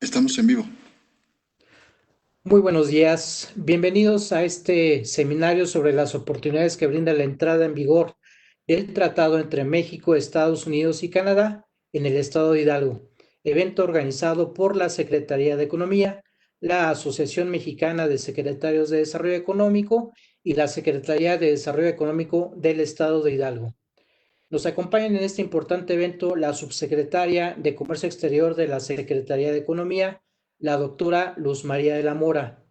Estamos en vivo. Muy buenos días, bienvenidos a este seminario sobre las oportunidades que brinda la entrada en vigor del tratado entre México, Estados Unidos y Canadá en el estado de Hidalgo, evento organizado por la Secretaría de Economía, la Asociación Mexicana de Secretarios de Desarrollo Económico y la Secretaría de Desarrollo Económico del estado de Hidalgo. Nos acompañan en este importante evento la subsecretaria de Comercio Exterior de la Secretaría de Economía, la doctora Luz María de la Mora,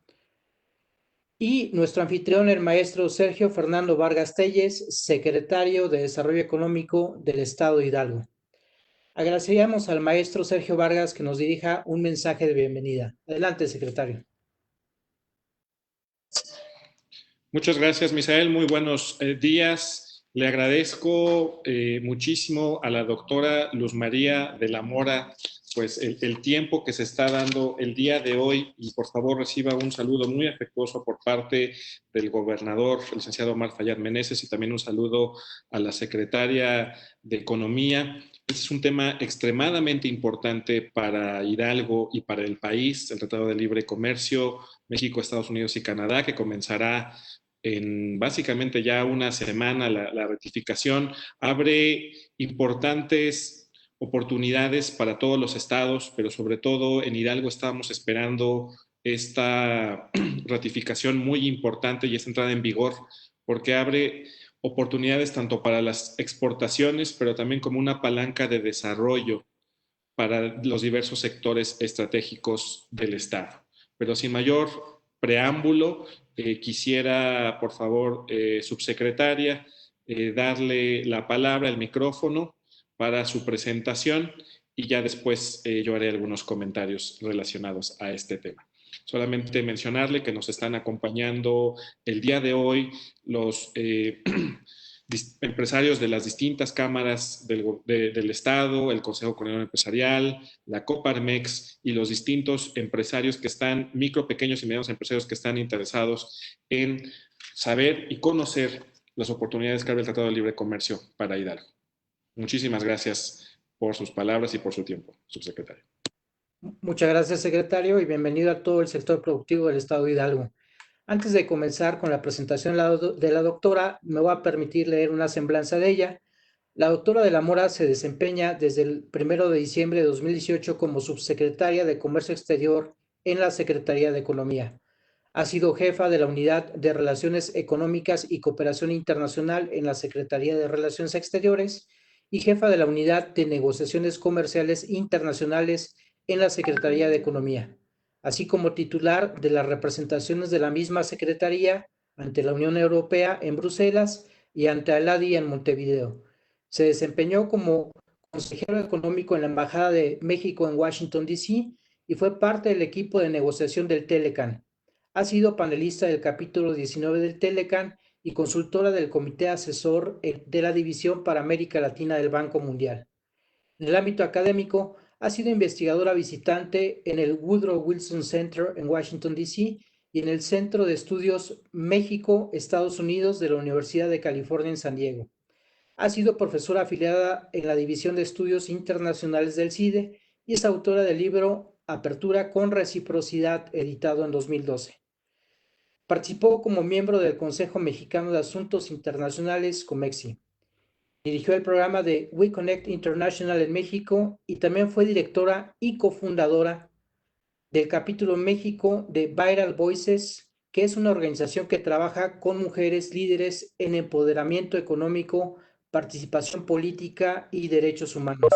y nuestro anfitrión, el maestro Sergio Fernando Vargas Telles, secretario de Desarrollo Económico del Estado de Hidalgo. Agradeceríamos al maestro Sergio Vargas que nos dirija un mensaje de bienvenida. Adelante, secretario. Muchas gracias, Misael. Muy buenos días. Le agradezco muchísimo a la doctora Luz María de la Mora, pues el tiempo que se está dando el día de hoy, y por favor reciba un saludo muy afectuoso por parte del gobernador, el licenciado Omar Fayad Meneses, y también un saludo a la secretaria de Economía. Este es un tema extremadamente importante para Hidalgo y para el país, el Tratado de Libre Comercio México, Estados Unidos y Canadá, que comenzará en básicamente ya una semana. La ratificación abre importantes oportunidades para todos los estados, pero sobre todo en Hidalgo estábamos esperando esta ratificación muy importante y esta entrada en vigor, porque abre oportunidades tanto para las exportaciones, pero también como una palanca de desarrollo para los diversos sectores estratégicos del Estado. Pero sin mayor preámbulo, quisiera, por favor, subsecretaria, darle la palabra, el micrófono para su presentación, y ya después yo haré algunos comentarios relacionados a este tema. Solamente mencionarle que nos están acompañando el día de hoy los empresarios de las distintas cámaras del Estado, el Consejo Coordinador Empresarial, la Coparmex y los distintos empresarios que están, micro, pequeños y medianos empresarios que están interesados en saber y conocer las oportunidades que abre el Tratado de Libre Comercio para Hidalgo. Muchísimas gracias por sus palabras y por su tiempo, subsecretario. Muchas gracias, secretario, y bienvenido a todo el sector productivo del Estado de Hidalgo. Antes de comenzar con la presentación de la doctora, me voy a permitir leer una semblanza de ella. La doctora de la Mora se desempeña desde el 1 de diciembre de 2018 como subsecretaria de Comercio Exterior en la Secretaría de Economía. Ha sido jefa de la Unidad de Relaciones Económicas y Cooperación Internacional en la Secretaría de Relaciones Exteriores y jefa de la Unidad de Negociaciones Comerciales Internacionales en la Secretaría de Economía, así como titular de las representaciones de la misma Secretaría ante la Unión Europea en Bruselas y ante ALADI en Montevideo. Se desempeñó como consejero económico en la Embajada de México en Washington, D.C. y fue parte del equipo de negociación del Telecan. Ha sido panelista del capítulo 19 del Telecan y consultora del Comité Asesor de la División para América Latina del Banco Mundial. En el ámbito académico, ha sido investigadora visitante en el Woodrow Wilson Center en Washington, D.C. y en el Centro de Estudios México-Estados Unidos de la Universidad de California en San Diego. Ha sido profesora afiliada en la División de Estudios Internacionales del CIDE y es autora del libro Apertura con Reciprocidad, editado en 2012. Participó como miembro del Consejo Mexicano de Asuntos Internacionales, COMEXI. Dirigió el programa de We Connect International en México y también fue directora y cofundadora del capítulo México de Viral Voices, que es una organización que trabaja con mujeres líderes en empoderamiento económico, participación política y derechos humanos.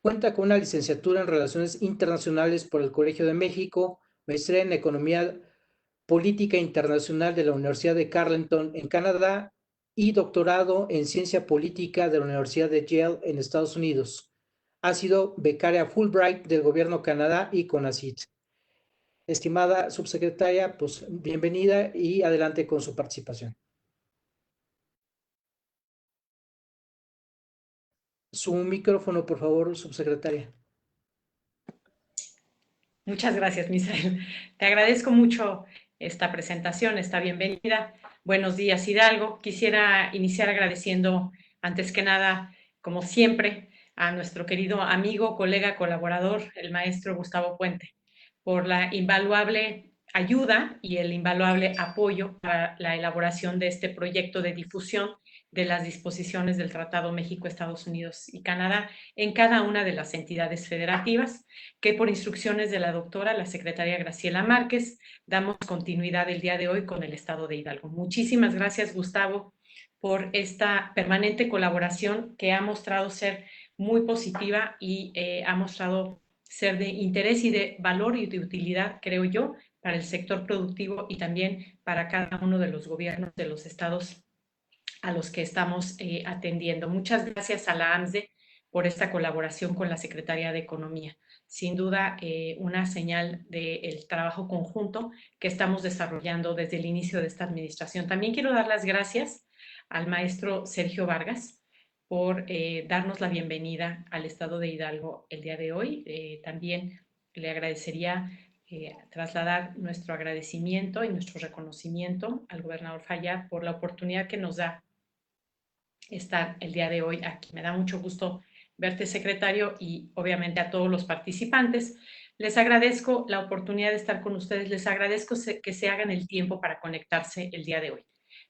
Cuenta con una licenciatura en Relaciones Internacionales por el Colegio de México, maestría en Economía Política Internacional de la Universidad de Carleton en Canadá y doctorado en Ciencia Política de la Universidad de Yale en Estados Unidos. Ha sido becaria Fulbright del Gobierno de Canadá y CONACYT. Estimada subsecretaria, pues bienvenida y adelante con su participación. Su micrófono, por favor, subsecretaria. Muchas gracias, Misael. Te agradezco mucho esta presentación, esta bienvenida. Buenos días, Hidalgo. Quisiera iniciar agradeciendo, antes que nada, como siempre, a nuestro querido amigo, colega, colaborador, el maestro Gustavo Puente, por la invaluable ayuda y el invaluable apoyo para la elaboración de este proyecto de difusión de las disposiciones del Tratado México, Estados Unidos y Canadá en cada una de las entidades federativas, que por instrucciones de la doctora, la secretaria Graciela Márquez, damos continuidad el día de hoy con el Estado de Hidalgo. Muchísimas gracias, Gustavo, por esta permanente colaboración que ha mostrado ser muy positiva y ha mostrado ser de interés y de valor y de utilidad, creo yo, para el sector productivo y también para cada uno de los gobiernos de los estados a los que estamos atendiendo. Muchas gracias a la AMSDE por esta colaboración con la Secretaría de Economía. Sin duda, una señal del trabajo conjunto que estamos desarrollando desde el inicio de esta administración. También quiero dar las gracias al maestro Sergio Vargas por darnos la bienvenida al Estado de Hidalgo el día de hoy. También le agradecería trasladar nuestro agradecimiento y nuestro reconocimiento al gobernador Fayad por la oportunidad que nos da estar el día de hoy aquí. Me da mucho gusto verte, secretario, y obviamente a todos los participantes. Les agradezco la oportunidad de estar con ustedes, les agradezco que se hagan el tiempo para conectarse el día de hoy.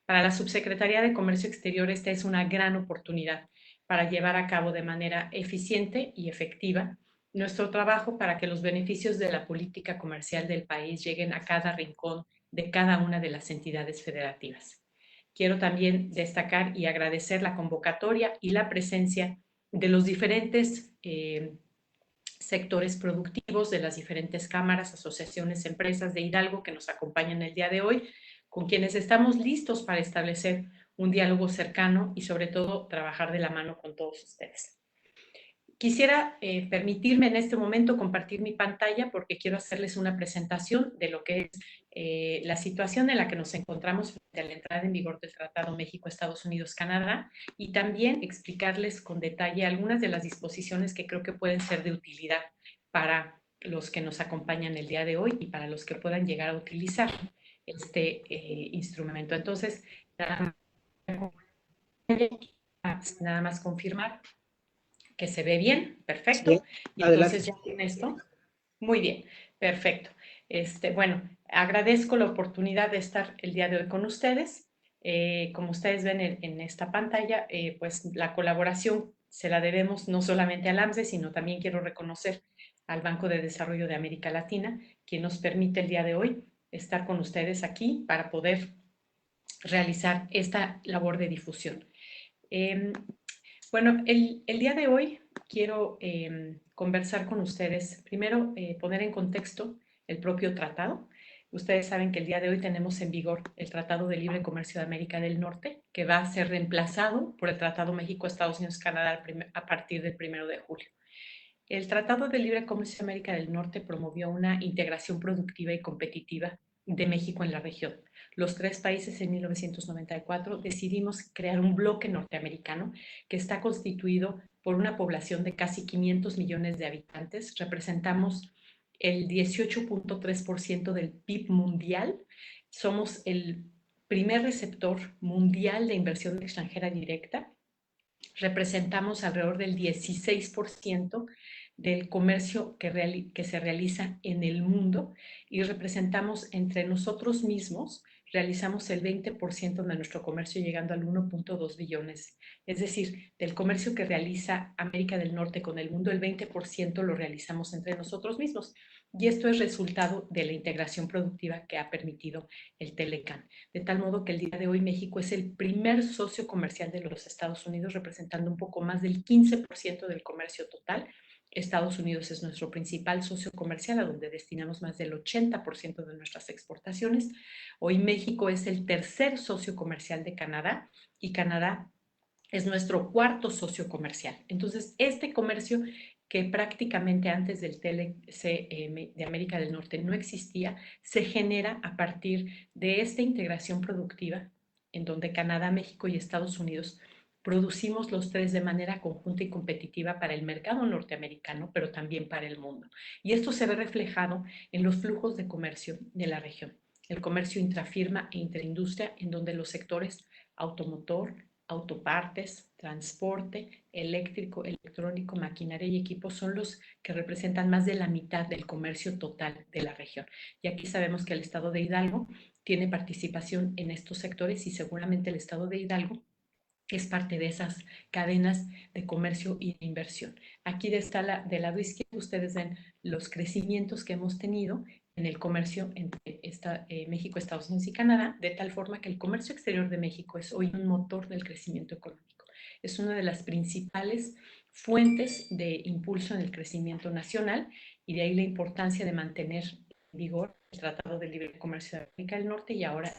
Para la Subsecretaría de Comercio Exterior esta es una gran oportunidad para llevar a cabo de manera eficiente y efectiva nuestro trabajo para que los beneficios de la política comercial del país lleguen a cada rincón de cada una de las entidades federativas. Quiero también destacar y agradecer la convocatoria y la presencia de los diferentes sectores productivos, de las diferentes cámaras, asociaciones, empresas de Hidalgo que nos acompañan el día de hoy, con quienes estamos listos para establecer un diálogo cercano y sobre todo trabajar de la mano con todos ustedes. Quisiera permitirme en este momento compartir mi pantalla porque quiero hacerles una presentación de lo que es la situación en la que nos encontramos frente a la entrada en vigor del Tratado México-Estados Unidos-Canadá y también explicarles con detalle algunas de las disposiciones que creo que pueden ser de utilidad para los que nos acompañan el día de hoy y para los que puedan llegar a utilizar este instrumento. Entonces, nada más confirmar que se ve bien, perfecto. Sí, y adelante. entonces ya con esto, muy bien, perfecto. Bueno, agradezco la oportunidad de estar el día de hoy con ustedes. Como ustedes ven en esta pantalla, pues la colaboración se la debemos no solamente al AMSDE, sino también quiero reconocer al Banco de Desarrollo de América Latina, quien nos permite el día de hoy estar con ustedes aquí para poder realizar esta labor de difusión. Bueno, el día de hoy quiero conversar con ustedes, primero poner en contexto el propio tratado. Ustedes saben que el día de hoy tenemos en vigor el Tratado de Libre Comercio de América del Norte, que va a ser reemplazado por el Tratado México, Estados Unidos, Canadá a partir del 1 de julio. El Tratado de Libre Comercio de América del Norte promovió una integración productiva y competitiva de México en la región. Los tres países en 1994 decidimos crear un bloque norteamericano que está constituido por una población de casi 500 millones de habitantes. Representamos el 18.3% del PIB mundial. Somos el primer receptor mundial de inversión extranjera directa. Representamos alrededor del 16% del comercio que se realiza en el mundo y representamos entre nosotros mismos, realizamos el 20% de nuestro comercio llegando al 1.2 billones. Es decir, del comercio que realiza América del Norte con el mundo, el 20% lo realizamos entre nosotros mismos. Y esto es resultado de la integración productiva que ha permitido el Telecan. De tal modo que el día de hoy México es el primer socio comercial de los Estados Unidos, representando un poco más del 15% del comercio total. Estados Unidos es nuestro principal socio comercial, a donde destinamos más del 80% de nuestras exportaciones. Hoy México es el tercer socio comercial de Canadá y Canadá es nuestro cuarto socio comercial. Entonces, este comercio que prácticamente antes del TLC de América del Norte no existía, se genera a partir de esta integración productiva en donde Canadá, México y Estados Unidos producimos los tres de manera conjunta y competitiva para el mercado norteamericano, pero también para el mundo. Y esto se ve reflejado en los flujos de comercio de la región. El comercio intrafirma e interindustria, en donde los sectores automotor, autopartes, transporte, eléctrico, electrónico, maquinaria y equipos son los que representan más de la mitad del comercio total de la región. Y aquí sabemos que el estado de Hidalgo tiene participación en estos sectores y seguramente el estado de Hidalgo es parte de esas cadenas de comercio y de inversión. Aquí del lado izquierdo ustedes ven los crecimientos que hemos tenido en el comercio entre México, Estados Unidos y Canadá, de tal forma que el comercio exterior de México es hoy un motor del crecimiento económico. Es una de las principales fuentes de impulso en el crecimiento nacional y de ahí la importancia de mantener en vigor el Tratado de Libre Comercio de América del Norte y ahora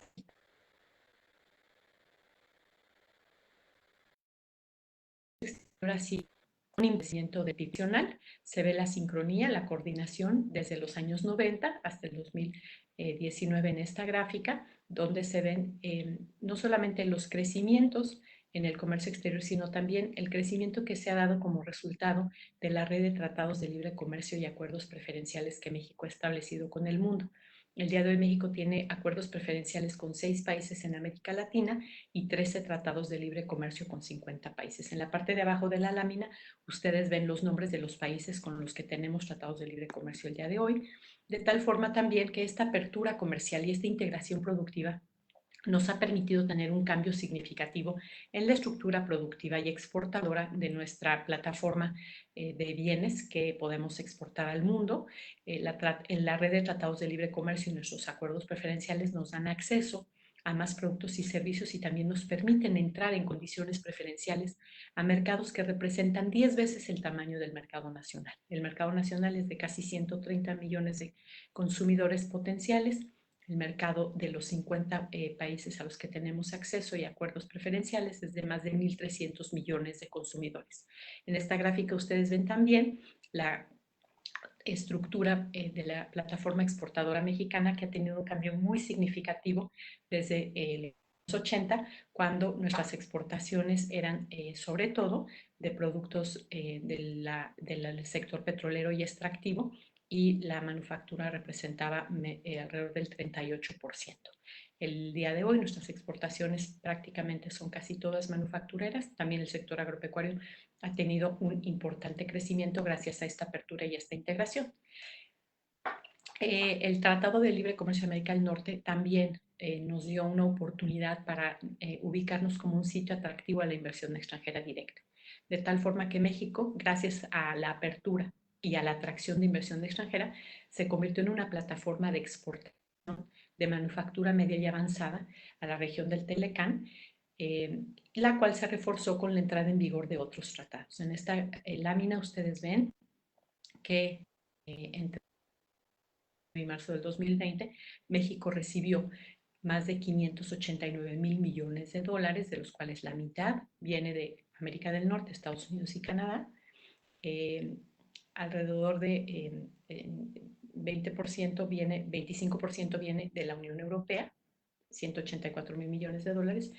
sí un investimiento de PIB. Se ve la sincronía, la coordinación desde los años 90 hasta el 2019 en esta gráfica, donde se ven no solamente los crecimientos en el comercio exterior, sino también el crecimiento que se ha dado como resultado de la red de tratados de libre comercio y acuerdos preferenciales que México ha establecido con el mundo. El día de hoy México tiene acuerdos preferenciales con 6 países en América Latina y 13 tratados de libre comercio con 50 países. En la parte de abajo de la lámina ustedes ven los nombres de los países con los que tenemos tratados de libre comercio el día de hoy, de tal forma también que esta apertura comercial y esta integración productiva nos ha permitido tener un cambio significativo en la estructura productiva y exportadora de nuestra plataforma de bienes que podemos exportar al mundo. En la red de tratados de libre comercio y nuestros acuerdos preferenciales nos dan acceso a más productos y servicios y también nos permiten entrar en condiciones preferenciales a mercados que representan 10 veces el tamaño del mercado nacional. El mercado nacional es de casi 130 millones de consumidores potenciales. El mercado de los 50 países a los que tenemos acceso y acuerdos preferenciales es de más de 1.300 millones de consumidores. En esta gráfica ustedes ven también la estructura de la plataforma exportadora mexicana, que ha tenido un cambio muy significativo desde los 80, cuando nuestras exportaciones eran sobre todo de productos del sector petrolero y extractivo, y la manufactura representaba alrededor del 38%. El día de hoy nuestras exportaciones prácticamente son casi todas manufactureras. También el sector agropecuario ha tenido un importante crecimiento gracias a esta apertura y a esta integración. El Tratado de Libre Comercio de América del Norte también nos dio una oportunidad para ubicarnos como un sitio atractivo a la inversión extranjera directa. De tal forma que México, gracias a la apertura y a la atracción de inversión extranjera, se convirtió en una plataforma de exportación de manufactura media y avanzada a la región del Telecán, la cual se reforzó con la entrada en vigor de otros tratados. En esta lámina ustedes ven que entre marzo del 2020, México recibió más de 589 mil millones de dólares, de los cuales la mitad viene de América del Norte, Estados Unidos y Canadá. Alrededor de 20% viene, 25% viene de la Unión Europea, 184 mil millones de dólares.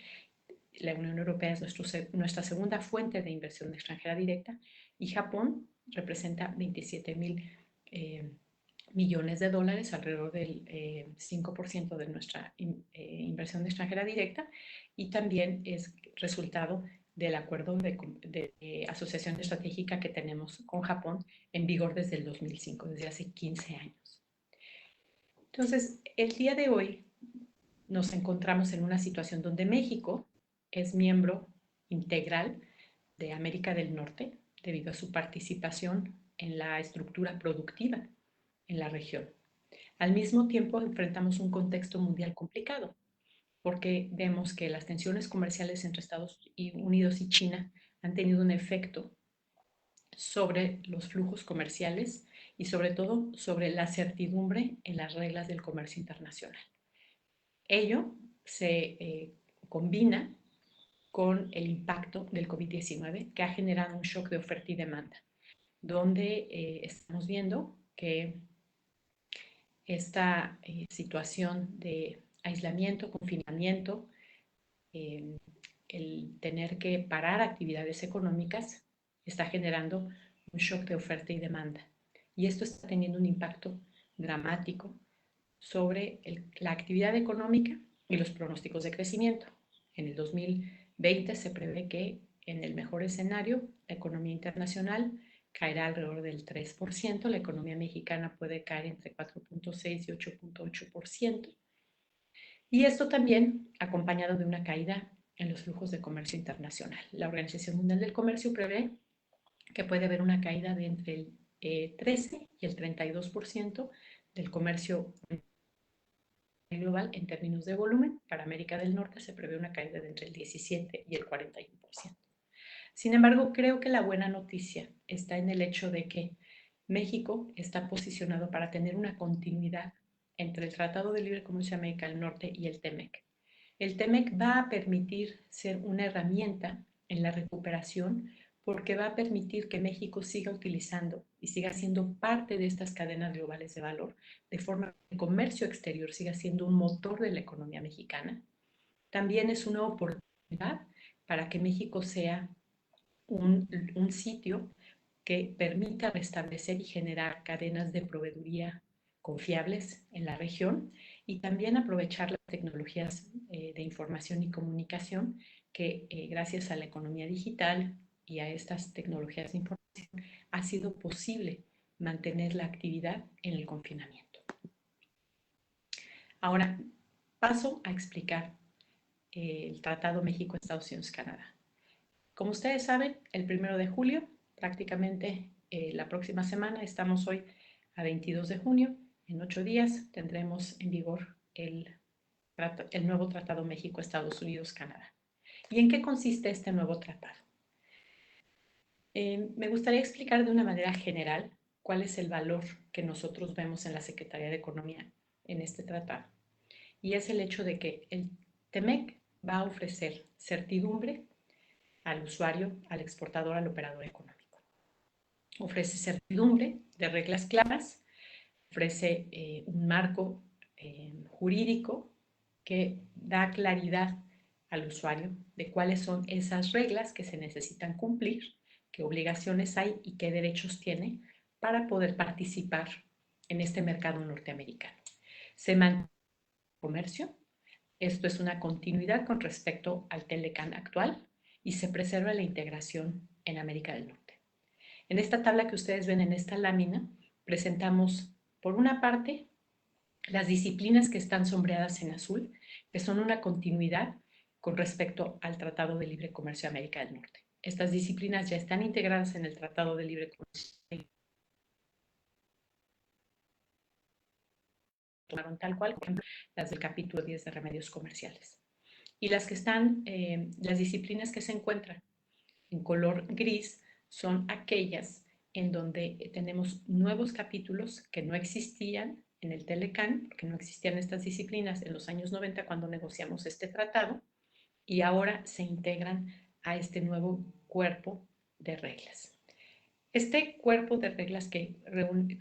La Unión Europea es nuestra segunda fuente de inversión extranjera directa, y Japón representa 27 mil millones de dólares, alrededor del 5% de nuestra inversión extranjera directa, y también es resultado del acuerdo de asociación estratégica que tenemos con Japón en vigor desde el 2005, desde hace 15 años. Entonces, el día de hoy nos encontramos en una situación donde México es miembro integral de América del Norte debido a su participación en la estructura productiva en la región. Al mismo tiempo, enfrentamos un contexto mundial complicado, porque vemos que las tensiones comerciales entre Estados Unidos y China han tenido un efecto sobre los flujos comerciales y sobre todo sobre la certidumbre en las reglas del comercio internacional. Ello se combina con el impacto del COVID-19, que ha generado un shock de oferta y demanda, donde estamos viendo que esta situación de aislamiento, confinamiento, el tener que parar actividades económicas está generando un shock de oferta y demanda. Y esto está teniendo un impacto dramático sobre la actividad económica y los pronósticos de crecimiento. En el 2020 2020 se prevé que en el mejor escenario la economía internacional caerá alrededor del 3%, la economía mexicana puede caer entre 4.6 y 8.8%, y esto también acompañado de una caída en los flujos de comercio internacional. La Organización Mundial del Comercio prevé que puede haber una caída de entre el 13 y el 32% del comercio global en términos de volumen. Para América del Norte se prevé una caída de entre el 17 y el 41%. Sin embargo, creo que la buena noticia está en el hecho de que México está posicionado para tener una continuidad entre el Tratado de Libre Comercio de América del Norte y el TEMEC. El TEMEC va a permitir ser una herramienta en la recuperación porque va a permitir que México siga utilizando y siga siendo parte de estas cadenas globales de valor, de forma que el comercio exterior siga siendo un motor de la economía mexicana. También es una oportunidad para que México sea un sitio que permita restablecer y generar cadenas de proveeduría confiables en la región y también aprovechar las tecnologías de información y comunicación que gracias a la economía digital y a estas tecnologías de información ha sido posible mantener la actividad en el confinamiento. Ahora paso a explicar el Tratado México-Estados Unidos-Canadá. Como ustedes saben, el 1 de julio, prácticamente la próxima semana, estamos hoy a 22 de junio, en 8 días tendremos en vigor el nuevo Tratado México-Estados Unidos-Canadá. ¿Y en qué consiste este nuevo tratado? Me gustaría explicar de una manera general cuál es el valor que nosotros vemos en la Secretaría de Economía en este tratado. Y es el hecho de que el TEMEC va a ofrecer certidumbre al usuario, al exportador, al operador económico. Ofrece certidumbre de reglas claras, ofrece un marco jurídico que da claridad al usuario de cuáles son esas reglas que se necesitan cumplir, qué obligaciones hay y qué derechos tiene para poder participar en este mercado norteamericano. Se mantiene el comercio. Esto es una continuidad con respecto al TELECAN actual y se preserva la integración en América del Norte. En esta tabla que ustedes ven en esta lámina, presentamos por una parte las disciplinas que están sombreadas en azul, que son una continuidad con respecto al Tratado de Libre Comercio de América del Norte. Estas disciplinas ya están integradas en el Tratado de Libre Comercio tal cual, por ejemplo, las del capítulo 10 de remedios comerciales. Y las que están, las disciplinas que se encuentran en color gris son aquellas en donde tenemos nuevos capítulos que no existían en el TELECAN, porque no existían estas disciplinas en los años 90 cuando negociamos este tratado, y ahora se integran a este nuevo cuerpo de reglas. Este cuerpo de reglas que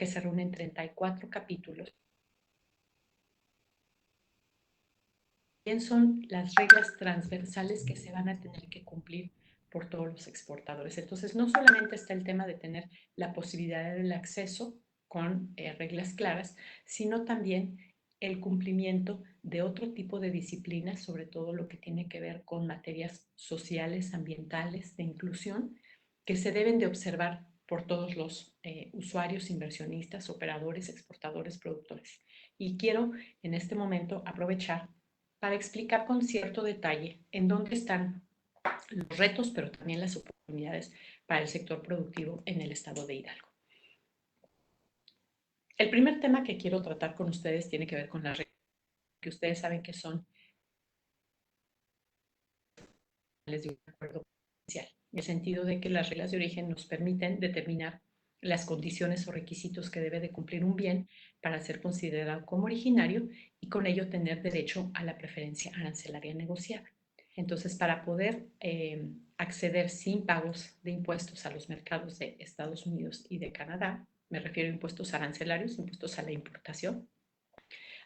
se reúne en 34 capítulos son las reglas transversales que se van a tener que cumplir por todos los exportadores. Entonces, no solamente está el tema de tener la posibilidad del acceso con reglas claras, sino también el cumplimiento de otro tipo de disciplinas, sobre todo lo que tiene que ver con materias sociales, ambientales, de inclusión, que se deben de observar por todos los usuarios, inversionistas, operadores, exportadores, productores. Y quiero en este momento aprovechar para explicar con cierto detalle en dónde están los retos, pero también las oportunidades para el sector productivo en el estado de Hidalgo. El primer tema que quiero tratar con ustedes tiene que ver con las reglas, que ustedes saben que son de un acuerdo comercial, en el sentido de que las reglas de origen nos permiten determinar las condiciones o requisitos que debe de cumplir un bien para ser considerado como originario y con ello tener derecho a la preferencia arancelaria negociada. Entonces, para poder acceder sin pagos de impuestos a los mercados de Estados Unidos y de Canadá, me refiero a impuestos arancelarios, impuestos a la importación,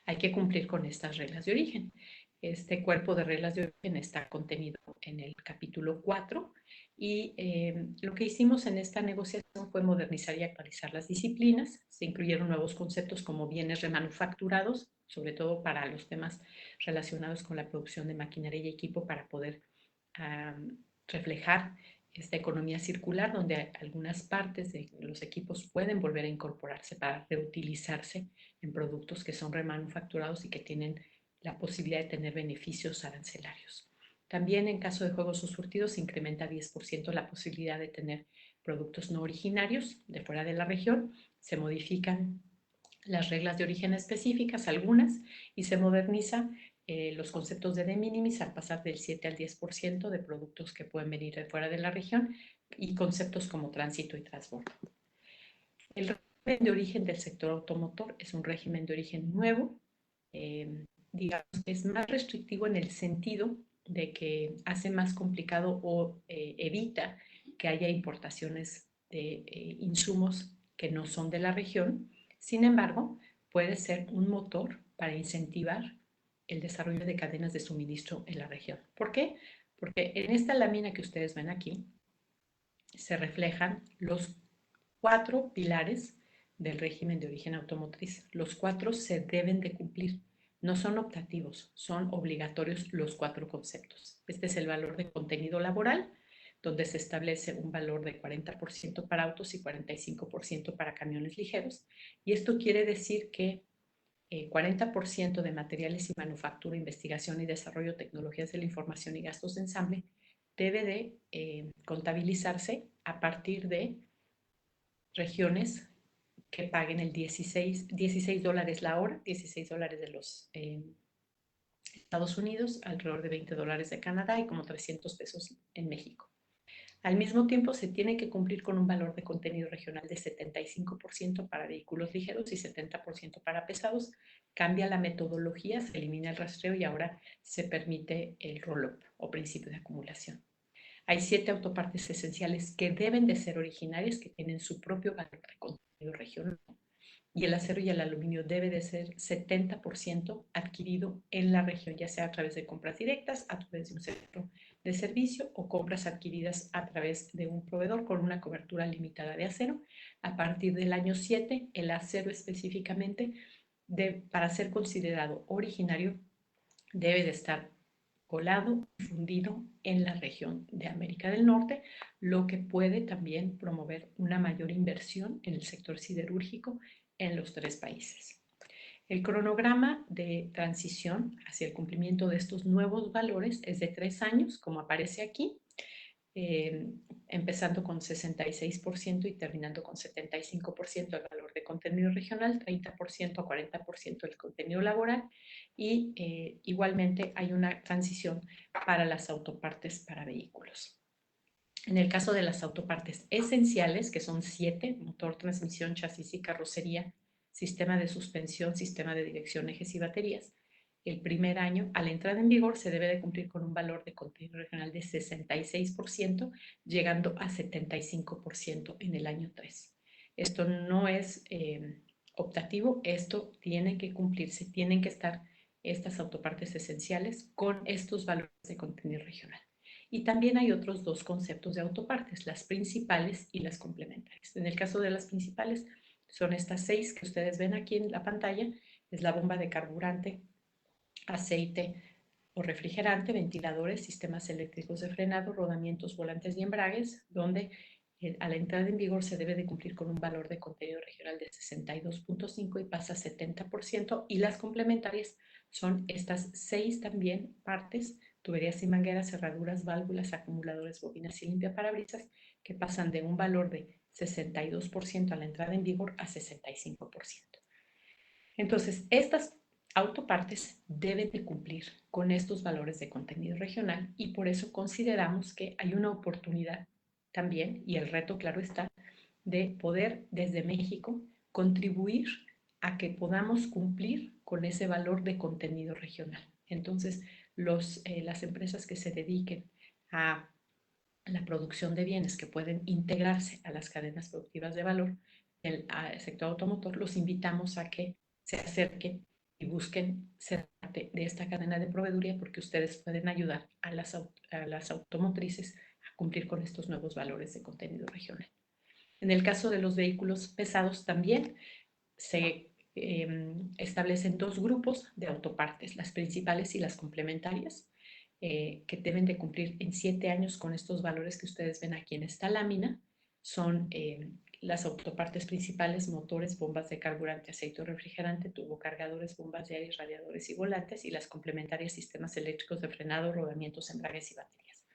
hay que cumplir con estas reglas de origen. Este cuerpo de reglas de origen está contenido en el capítulo 4 y lo que hicimos en esta negociación fue modernizar y actualizar las disciplinas. Se incluyeron nuevos conceptos como bienes remanufacturados, sobre todo para los temas relacionados con la producción de maquinaria y equipo para poder reflejar esta economía circular, donde algunas partes de los equipos pueden volver a incorporarse para reutilizarse en productos que son remanufacturados y que tienen la posibilidad de tener beneficios arancelarios. También en caso de juegos o surtidos se incrementa 10% la posibilidad de tener productos no originarios de fuera de la región. Se modifican las reglas de origen específicas, algunas, y se moderniza los conceptos de minimis al pasar del 7 al 10% de productos que pueden venir de fuera de la región y conceptos como tránsito y transbordo. El régimen de origen del sector automotor es un régimen de origen nuevo, digamos, es más restrictivo en el sentido de que hace más complicado o evita que haya importaciones de insumos que no son de la región. Sin embargo, puede ser un motor para incentivar el desarrollo de cadenas de suministro en la región. ¿Por qué? Porque en esta lámina que ustedes ven aquí se reflejan los 4 pilares del régimen de origen automotriz. Los 4 se deben de cumplir. No son optativos, son obligatorios los 4 conceptos. Este es el valor de contenido laboral, donde se establece un valor de 40% para autos y 45% para camiones ligeros. Y esto quiere decir que 40% de materiales y manufactura, investigación y desarrollo, tecnologías de la información y gastos de ensamble debe de contabilizarse a partir de regiones que paguen el 16 dólares la hora, 16 dólares de los Estados Unidos, alrededor de 20 dólares de Canadá y como 300 pesos en México. Al mismo tiempo, se tiene que cumplir con un valor de contenido regional de 75% para vehículos ligeros y 70% para pesados. Cambia la metodología, se elimina el rastreo y ahora se permite el roll-up o principio de acumulación. Hay 7 autopartes esenciales que deben de ser originarias, que tienen su propio valor de contenido regional. Y el acero y el aluminio debe de ser 70% adquirido en la región, ya sea a través de compras directas, a través de un centro de servicio o compras adquiridas a través de un proveedor con una cobertura limitada de acero. A partir del año 7, el acero específicamente, para ser considerado originario, debe de estar colado y fundido en la región de América del Norte, lo que puede también promover una mayor inversión en el sector siderúrgico en los 3 países. El cronograma de transición hacia el cumplimiento de estos nuevos valores es de 3 años, como aparece aquí, empezando con 66% y terminando con 75% del valor de contenido regional, 30% a 40% del contenido laboral y igualmente hay una transición para las autopartes para vehículos. En el caso de las autopartes esenciales, que son 7, motor, transmisión, chasis y carrocería, sistema de suspensión, sistema de dirección, ejes y baterías, el primer año, a la entrada en vigor, se debe de cumplir con un valor de contenido regional de 66%, llegando a 75% en el año 3. Esto no es optativo, esto tiene que cumplirse, tienen que estar estas autopartes esenciales con estos valores de contenido regional. Y también hay otros 2 conceptos de autopartes, las principales y las complementarias. En el caso de las principales, son estas 6 que ustedes ven aquí en la pantalla, es la bomba de carburante, aceite o refrigerante, ventiladores, sistemas eléctricos de frenado, rodamientos, volantes y embragues, donde a la entrada en vigor se debe de cumplir con un valor de contenido regional de 62.5 y pasa a 70%, y las complementarias son estas 6 también partes, tuberías y mangueras, cerraduras, válvulas, acumuladores, bobinas y limpiaparabrisas, que pasan de un valor de 62% a la entrada en vigor a 65%. Entonces, estas autopartes deben de cumplir con estos valores de contenido regional y por eso consideramos que hay una oportunidad también, y el reto, claro está, de poder desde México contribuir a que podamos cumplir con ese valor de contenido regional. Entonces, las empresas que se dediquen a la producción de bienes que pueden integrarse a las cadenas productivas de valor del sector automotor, los invitamos a que se acerquen y busquen ser parte de esta cadena de proveeduría, porque ustedes pueden ayudar a las automotrices a cumplir con estos nuevos valores de contenido regional. En el caso de los vehículos pesados también se establecen 2 grupos de autopartes, las principales y las complementarias. que deben de cumplir en 7 años con estos valores que ustedes ven aquí en esta lámina. Son las autopartes principales: motores, bombas de carburante, aceite o refrigerante, turbocargadores, bombas de aire, radiadores y volantes, y las complementarias: sistemas eléctricos de frenado, rodamientos, embragues y baterías.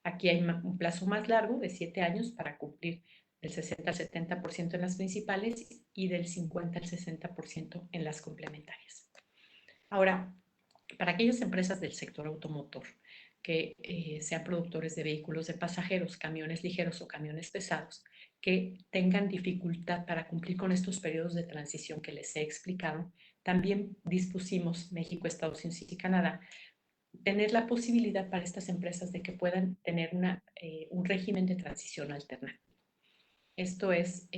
Aquí hay un plazo más largo de 7 años para cumplir del 60 al 70% en las principales y del 50 al 60% en las complementarias. Ahora, para aquellas empresas del sector automotor que sean productores de vehículos de pasajeros, camiones ligeros o camiones pesados, que tengan dificultad para cumplir con estos periodos de transición que les he explicado, también dispusimos, México, Estados Unidos y Canadá, tener la posibilidad para estas empresas de que puedan tener un régimen de transición alternativo. Esto es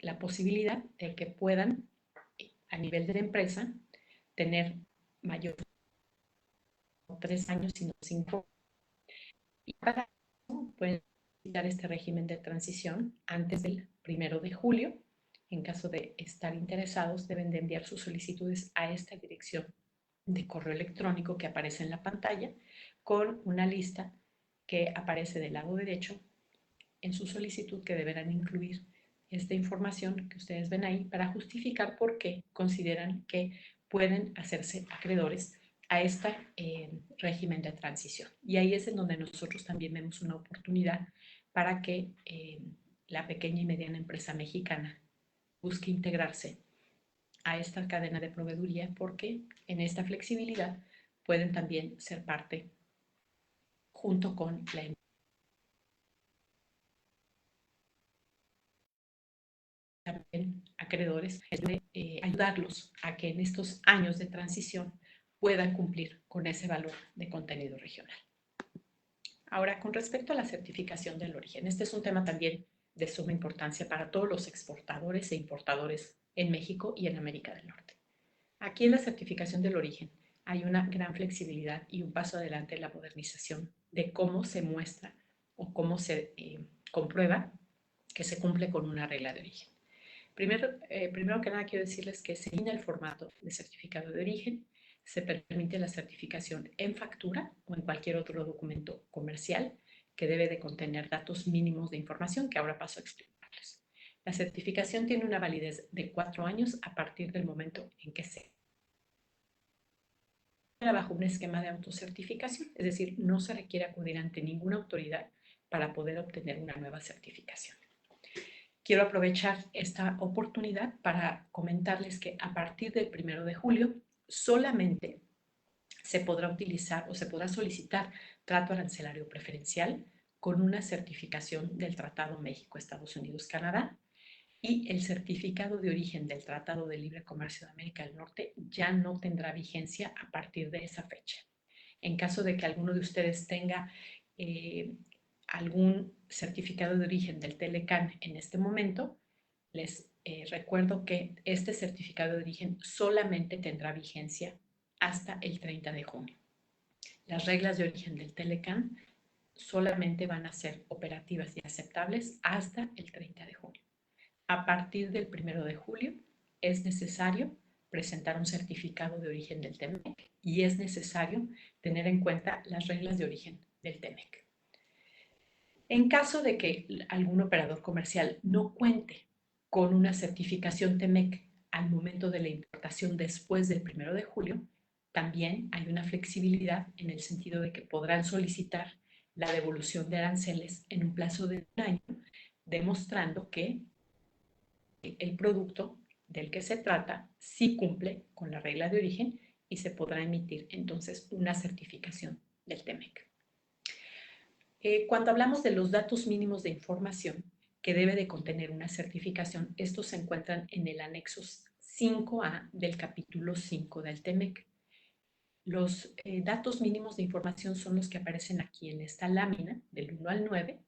la posibilidad de que puedan, a nivel de la empresa, tener mayor 3 años, sino 5. Y para eso pueden solicitar este régimen de transición antes del 1 de julio. En caso de estar interesados, deben de enviar sus solicitudes a esta dirección de correo electrónico que aparece en la pantalla, con una lista que aparece del lado derecho en su solicitud, que deberán incluir esta información que ustedes ven ahí para justificar por qué consideran que pueden hacerse acreedores a este régimen de transición. Y ahí es en donde nosotros también vemos una oportunidad para que la pequeña y mediana empresa mexicana busque integrarse a esta cadena de proveeduría, porque en esta flexibilidad pueden también ser parte junto con la también acreedores, de ayudarlos a que en estos años de transición puedan cumplir con ese valor de contenido regional. Ahora, con respecto a la certificación del origen, este es un tema también de suma importancia para todos los exportadores e importadores en México y en América del Norte. Aquí en la certificación del origen hay una gran flexibilidad y un paso adelante en la modernización de cómo se muestra o cómo se comprueba que se cumple con una regla de origen. Primero que nada, quiero decirles que se elimina el formato de certificado de origen, se permite la certificación en factura o en cualquier otro documento comercial que debe de contener datos mínimos de información, que ahora paso a explicarles. La certificación tiene una validez de 4 años a partir del momento en que se bajo un esquema de autocertificación, es decir, no se requiere acudir ante ninguna autoridad para poder obtener una nueva certificación. Quiero aprovechar esta oportunidad para comentarles que a partir del 1 de julio solamente se podrá utilizar o se podrá solicitar trato arancelario preferencial con una certificación del Tratado México-Estados Unidos-Canadá, y el certificado de origen del Tratado de Libre Comercio de América del Norte ya no tendrá vigencia a partir de esa fecha. En caso de que alguno de ustedes tenga algún certificado de origen del Telecan en este momento, les recuerdo que este certificado de origen solamente tendrá vigencia hasta el 30 de junio. Las reglas de origen del Telecan solamente van a ser operativas y aceptables hasta el 30 de junio. A partir del 1 de julio es necesario presentar un certificado de origen del TEMEC y es necesario tener en cuenta las reglas de origen del TEMEC. En caso de que algún operador comercial no cuente con una certificación TEMEC al momento de la importación después del 1 de julio, también hay una flexibilidad en el sentido de que podrán solicitar la devolución de aranceles en un plazo de 1 año, demostrando que el producto del que se trata sí cumple con la regla de origen y se podrá emitir entonces una certificación del TEMEC. Cuando hablamos de los datos mínimos de información que debe de contener una certificación, estos se encuentran en el anexo 5A del capítulo 5 del TEMEC. Los datos mínimos de información son los que aparecen aquí en esta lámina del 1 al 9.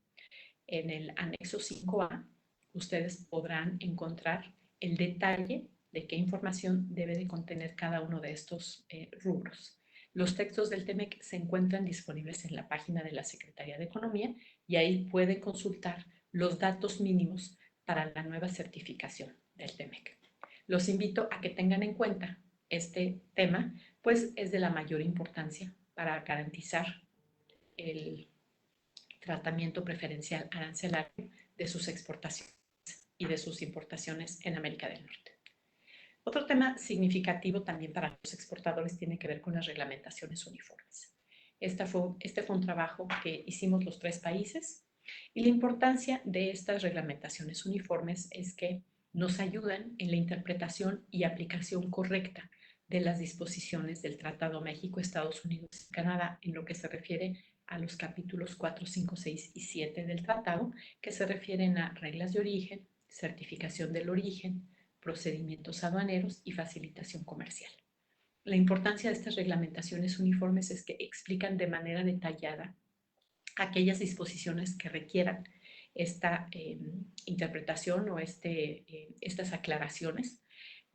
En el anexo 5A ustedes podrán encontrar el detalle de qué información debe de contener cada uno de estos rubros. Los textos del TEMEC se encuentran disponibles en la página de la Secretaría de Economía y ahí pueden consultar los datos mínimos para la nueva certificación del TEMEC. Los invito a que tengan en cuenta este tema, pues es de la mayor importancia para garantizar el tratamiento preferencial arancelario de sus exportaciones y de sus importaciones en América del Norte. Otro tema significativo también para los exportadores tiene que ver con las reglamentaciones uniformes. Este fue un trabajo que hicimos los 3 países y la importancia de estas reglamentaciones uniformes es que nos ayudan en la interpretación y aplicación correcta de las disposiciones del Tratado México, Estados Unidos y Canadá en lo que se refiere a los capítulos 4, 5, 6 y 7 del tratado, que se refieren a reglas de origen, certificación del origen, procedimientos aduaneros y facilitación comercial. La importancia de estas reglamentaciones uniformes es que explican de manera detallada aquellas disposiciones que requieran esta interpretación o estas aclaraciones.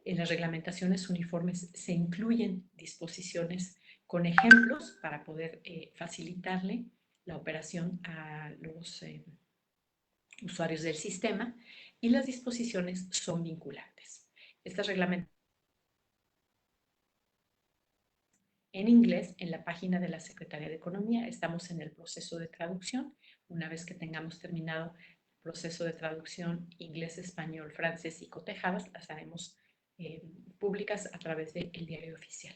En las reglamentaciones uniformes se incluyen disposiciones con ejemplos para poder facilitarle la operación a los usuarios del sistema, y las disposiciones son vinculantes. Estas reglamentos en inglés en la página de la Secretaría de Economía. Estamos en el proceso de traducción. Una vez que tengamos terminado el proceso de traducción inglés, español, francés y cotejadas, las haremos públicas a través del diario oficial.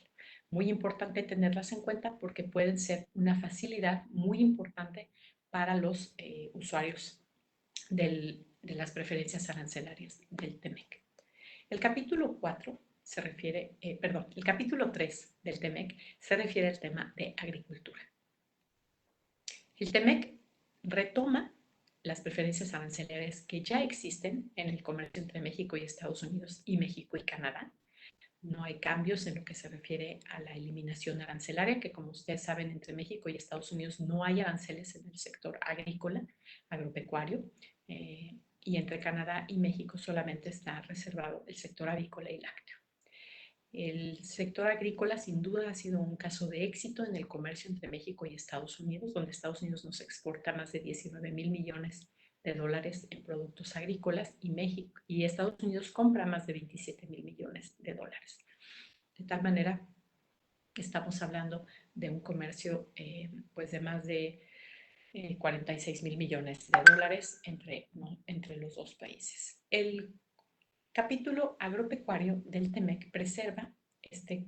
Muy importante tenerlas en cuenta porque pueden ser una facilidad muy importante para los usuarios de las preferencias arancelarias del TEMEC. El capítulo 4 se refiere, el capítulo 3 del TEMEC se refiere al tema de agricultura. El TEMEC retoma las preferencias arancelarias que ya existen en el comercio entre México y Estados Unidos y México y Canadá. No hay cambios en lo que se refiere a la eliminación arancelaria, que como ustedes saben, entre México y Estados Unidos no hay aranceles en el sector agrícola, agropecuario, y entre Canadá y México solamente está reservado el sector avícola y lácteo. El sector agrícola sin duda ha sido un caso de éxito en el comercio entre México y Estados Unidos, donde Estados Unidos nos exporta más de 19,000 millones de dólares en productos agrícolas y Estados Unidos compra más de 27,000 millones de dólares. De tal manera, estamos hablando de un comercio pues de más de 46,000 millones de dólares entre los dos países. El capítulo agropecuario del TEMEC preserva este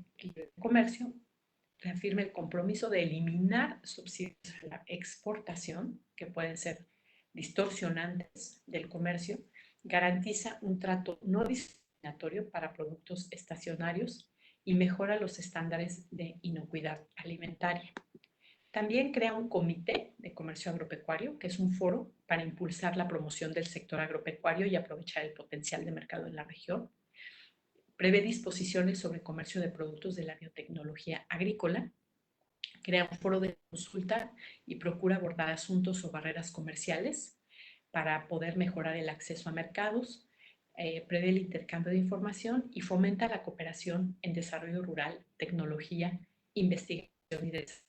comercio, reafirma el compromiso de eliminar subsidios a la exportación, que pueden ser distorsionantes del comercio, garantiza un trato no discriminatorio para productos estacionarios y mejora los estándares de inocuidad alimentaria. También crea un comité de comercio agropecuario, que es un foro para impulsar la promoción del sector agropecuario y aprovechar el potencial de mercado en la región. Prevé disposiciones sobre comercio de productos de la biotecnología agrícola. Crea un foro de consulta y procura abordar asuntos o barreras comerciales para poder mejorar el acceso a mercados. Prevé el intercambio de información y fomenta la cooperación en desarrollo rural, tecnología, investigación y desarrollo.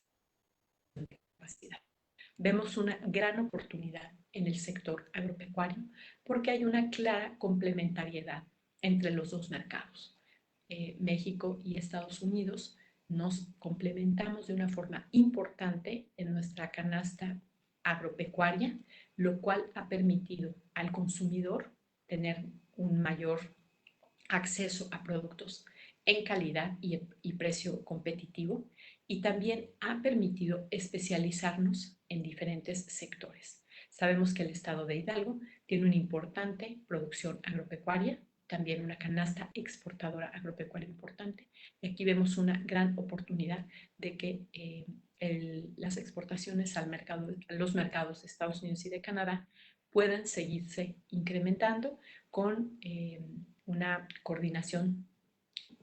Vemos una gran oportunidad en el sector agropecuario porque hay una clara complementariedad entre los dos mercados. México y Estados Unidos nos complementamos de una forma importante en nuestra canasta agropecuaria, lo cual ha permitido al consumidor tener un mayor acceso a productos en calidad y precio competitivo, y también ha permitido especializarnos en diferentes sectores. Sabemos que el estado de Hidalgo tiene una importante producción agropecuaria, también una canasta exportadora agropecuaria importante, y aquí vemos una gran oportunidad de que las exportaciones a los mercados de Estados Unidos y de Canadá puedan seguirse incrementando con una coordinación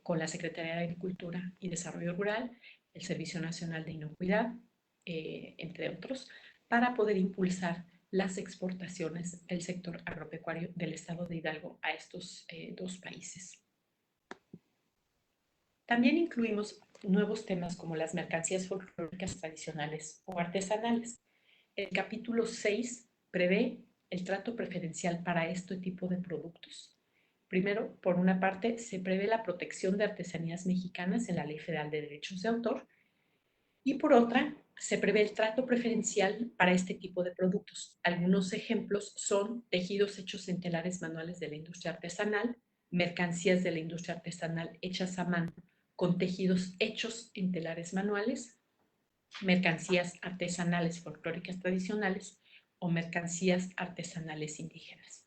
con la Secretaría de Agricultura y Desarrollo Rural, el Servicio Nacional de Inocuidad, entre otros, para poder impulsar las exportaciones del sector agropecuario del estado de Hidalgo a estos dos países. También incluimos nuevos temas como las mercancías folclóricas tradicionales o artesanales. El capítulo 6 prevé el trato preferencial para este tipo de productos. Primero, por una parte, se prevé la protección de artesanías mexicanas en la Ley Federal de Derechos de Autor, y por otra, se prevé el trato preferencial para este tipo de productos. Algunos ejemplos son tejidos hechos en telares manuales de la industria artesanal, mercancías de la industria artesanal hechas a mano con tejidos hechos en telares manuales, mercancías artesanales folclóricas tradicionales o mercancías artesanales indígenas.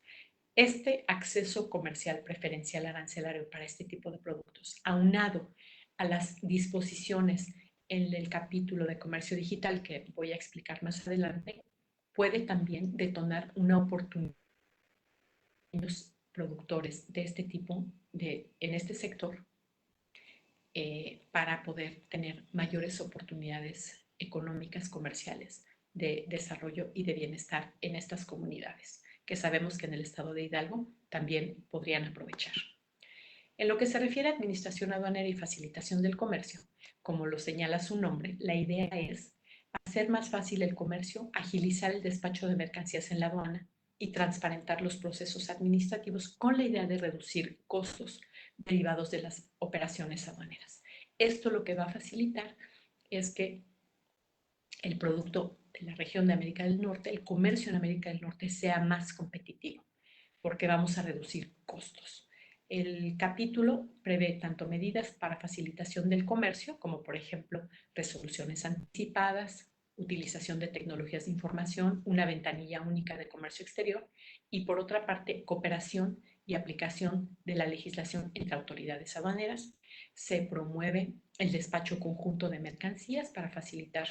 Este acceso comercial preferencial arancelario para este tipo de productos, aunado a las disposiciones en el capítulo de comercio digital que voy a explicar más adelante, puede también detonar una oportunidad en los productores de este tipo, en este sector, para poder tener mayores oportunidades económicas, comerciales, de desarrollo y de bienestar en estas comunidades, que sabemos que en el estado de Hidalgo también podrían aprovechar. En lo que se refiere a administración aduanera y facilitación del comercio, como lo señala su nombre, la idea es hacer más fácil el comercio, agilizar el despacho de mercancías en la aduana y transparentar los procesos administrativos con la idea de reducir costos derivados de las operaciones aduaneras. Esto lo que va a facilitar es que el producto de la región de América del Norte, el comercio en América del Norte, sea más competitivo, porque vamos a reducir costos. El capítulo prevé tanto medidas para facilitación del comercio, como por ejemplo resoluciones anticipadas, utilización de tecnologías de información, una ventanilla única de comercio exterior y por otra parte cooperación y aplicación de la legislación entre autoridades aduaneras. Se promueve el despacho conjunto de mercancías para facilitar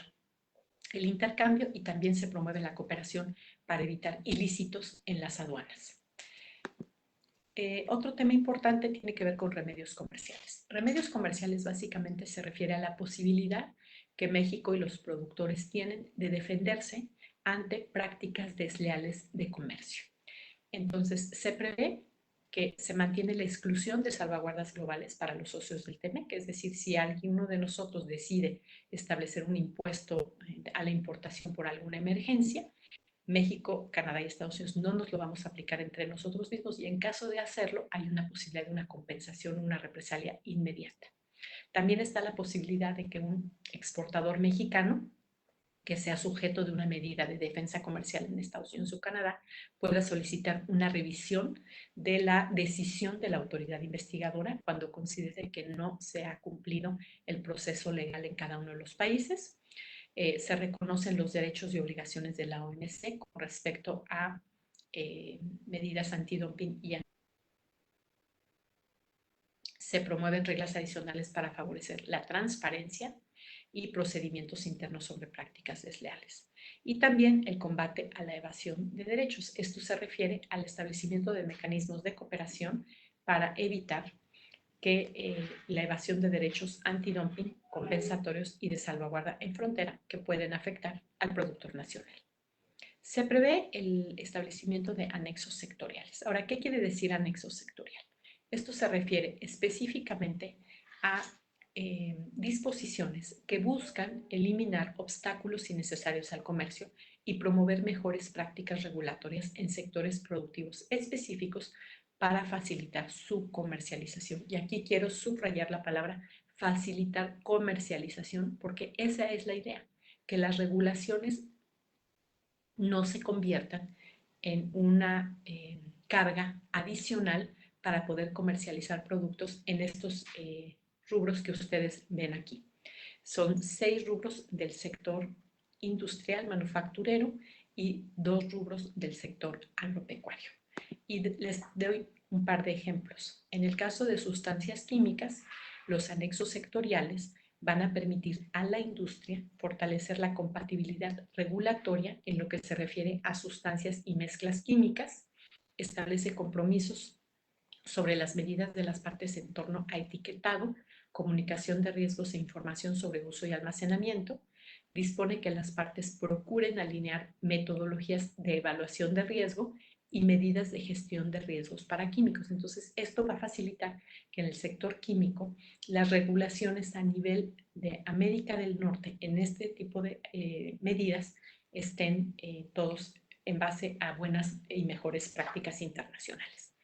el intercambio y también se promueve la cooperación para evitar ilícitos en las aduanas. Otro tema importante tiene que ver con remedios comerciales. Remedios comerciales básicamente se refiere a la posibilidad que México y los productores tienen de defenderse ante prácticas desleales de comercio. Entonces, se prevé que se mantiene la exclusión de salvaguardas globales para los socios del TEMEC, es decir, si alguno de nosotros decide establecer un impuesto a la importación por alguna emergencia, México, Canadá y Estados Unidos no nos lo vamos a aplicar entre nosotros mismos y en caso de hacerlo hay una posibilidad de una compensación, una represalia inmediata. También está la posibilidad de que un exportador mexicano que sea sujeto de una medida de defensa comercial en Estados Unidos o Canadá pueda solicitar una revisión de la decisión de la autoridad investigadora cuando considere que no se ha cumplido el proceso legal en cada uno de los países. Se reconocen los derechos y obligaciones de la OMC con respecto a medidas antidumping y se promueven reglas adicionales para favorecer la transparencia y procedimientos internos sobre prácticas desleales. Y también el combate a la evasión de derechos. Esto se refiere al establecimiento de mecanismos de cooperación para evitar que la evasión de derechos antidumping, compensatorios y de salvaguarda en frontera que pueden afectar al productor nacional. Se prevé el establecimiento de anexos sectoriales. Ahora, ¿qué quiere decir anexo sectorial? Esto se refiere específicamente a disposiciones que buscan eliminar obstáculos innecesarios al comercio y promover mejores prácticas regulatorias en sectores productivos específicos para facilitar su comercialización. Y aquí quiero subrayar la palabra facilitar comercialización porque esa es la idea, que las regulaciones no se conviertan en una carga adicional para poder comercializar productos en estos rubros que ustedes ven aquí. Son 6 rubros del sector industrial, manufacturero y 2 rubros del sector agropecuario. Y les doy un par de ejemplos. En el caso de sustancias químicas, los anexos sectoriales van a permitir a la industria fortalecer la compatibilidad regulatoria en lo que se refiere a sustancias y mezclas químicas, establece compromisos sobre las medidas de las partes en torno a etiquetado, comunicación de riesgos e información sobre uso y almacenamiento, dispone que las partes procuren alinear metodologías de evaluación de riesgo y medidas de gestión de riesgos para químicos. Entonces, esto va a facilitar que en el sector químico las regulaciones a nivel de América del Norte en este tipo de medidas estén todos en base a buenas y mejores prácticas internacionales.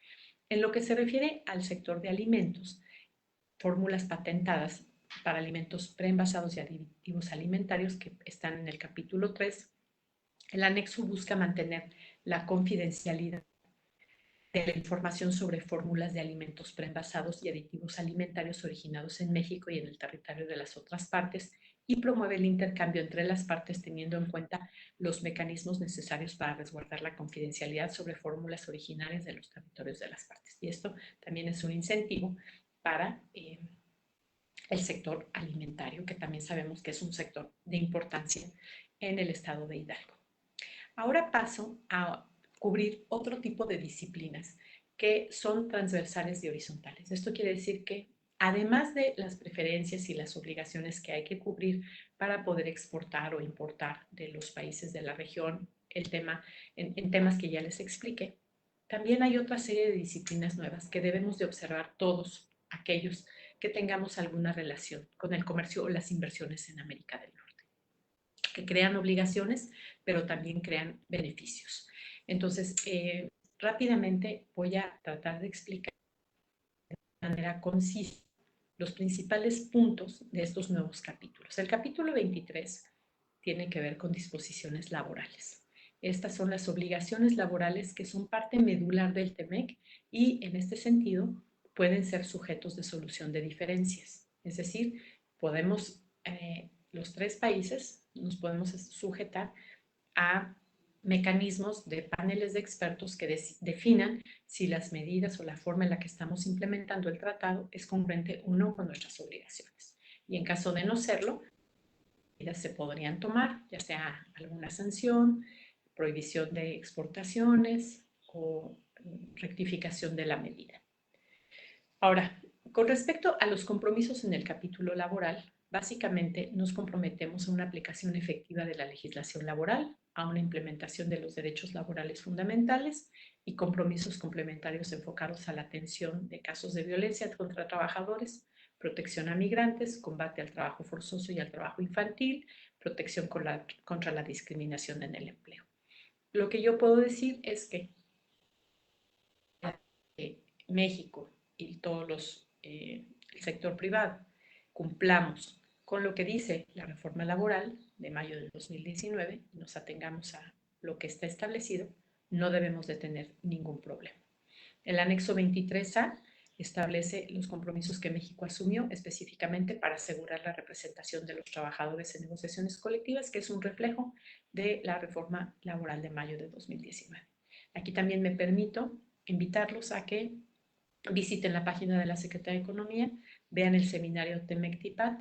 En lo que se refiere al sector de alimentos, fórmulas patentadas para alimentos preenvasados y aditivos alimentarios que están en el capítulo 3. El anexo busca mantener la confidencialidad de la información sobre fórmulas de alimentos preenvasados y aditivos alimentarios originados en México y en el territorio de las otras partes, y promueve el intercambio entre las partes teniendo en cuenta los mecanismos necesarios para resguardar la confidencialidad sobre fórmulas originarias de los territorios de las partes. Y esto también es un incentivo para el sector alimentario, que también sabemos que es un sector de importancia en el estado de Hidalgo. Ahora paso a cubrir otro tipo de disciplinas que son transversales y horizontales. Esto quiere decir que además de las preferencias y las obligaciones que hay que cubrir para poder exportar o importar de los países de la región, en temas que ya les expliqué, también hay otra serie de disciplinas nuevas que debemos de observar todos aquellos que tengamos alguna relación con el comercio o las inversiones en América del Norte, que crean obligaciones, pero también crean beneficios. Entonces, rápidamente voy a tratar de explicar de manera concisa los principales puntos de estos nuevos capítulos. El capítulo 23 tiene que ver con disposiciones laborales. Estas son las obligaciones laborales que son parte medular del TEMEC y en este sentido pueden ser sujetos de solución de diferencias. Es decir, los tres países nos podemos sujetar a mecanismos de paneles de expertos que definan si las medidas o la forma en la que estamos implementando el tratado es congruente o no con nuestras obligaciones. Y en caso de no serlo, medidas se podrían tomar, ya sea alguna sanción, prohibición de exportaciones o rectificación de la medida. Ahora, con respecto a los compromisos en el capítulo laboral, básicamente nos comprometemos a una aplicación efectiva de la legislación laboral, a una implementación de los derechos laborales fundamentales y compromisos complementarios enfocados a la atención de casos de violencia contra trabajadores, protección a migrantes, combate al trabajo forzoso y al trabajo infantil, protección contra la discriminación en el empleo. Lo que yo puedo decir es que México y todos el sector privado cumplamos con lo que dice la reforma laboral de mayo del 2019 y nos atengamos a lo que está establecido, no debemos de tener ningún problema. El anexo 23A establece los compromisos que México asumió específicamente para asegurar la representación de los trabajadores en negociaciones colectivas, que es un reflejo de la reforma laboral de mayo de 2019. Aquí también me permito invitarlos a que visiten la página de la Secretaría de Economía, vean el seminario TEMEC-TIPAD,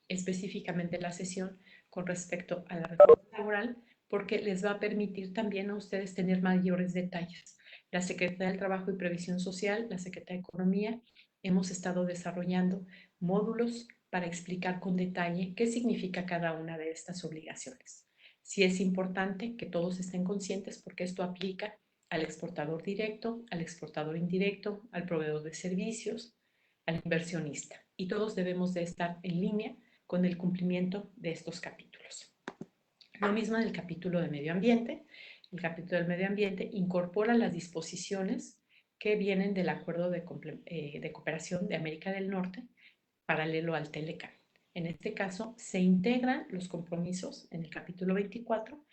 específicamente la sesión con respecto a la reforma laboral, porque les va a permitir también a ustedes tener mayores detalles. La Secretaría del Trabajo y Previsión Social, la Secretaría de Economía, hemos estado desarrollando módulos para explicar con detalle qué significa cada una de estas obligaciones. Sí es importante que todos estén conscientes porque esto aplica al exportador directo, al exportador indirecto, al proveedor de servicios, al inversionista. Y todos debemos de estar en línea con el cumplimiento de estos capítulos. Lo mismo en el capítulo de medio ambiente. El capítulo del medio ambiente incorpora las disposiciones que vienen del Acuerdo de Cooperación de América del Norte, paralelo al TELECAN. En este caso, se integran los compromisos en el capítulo 24.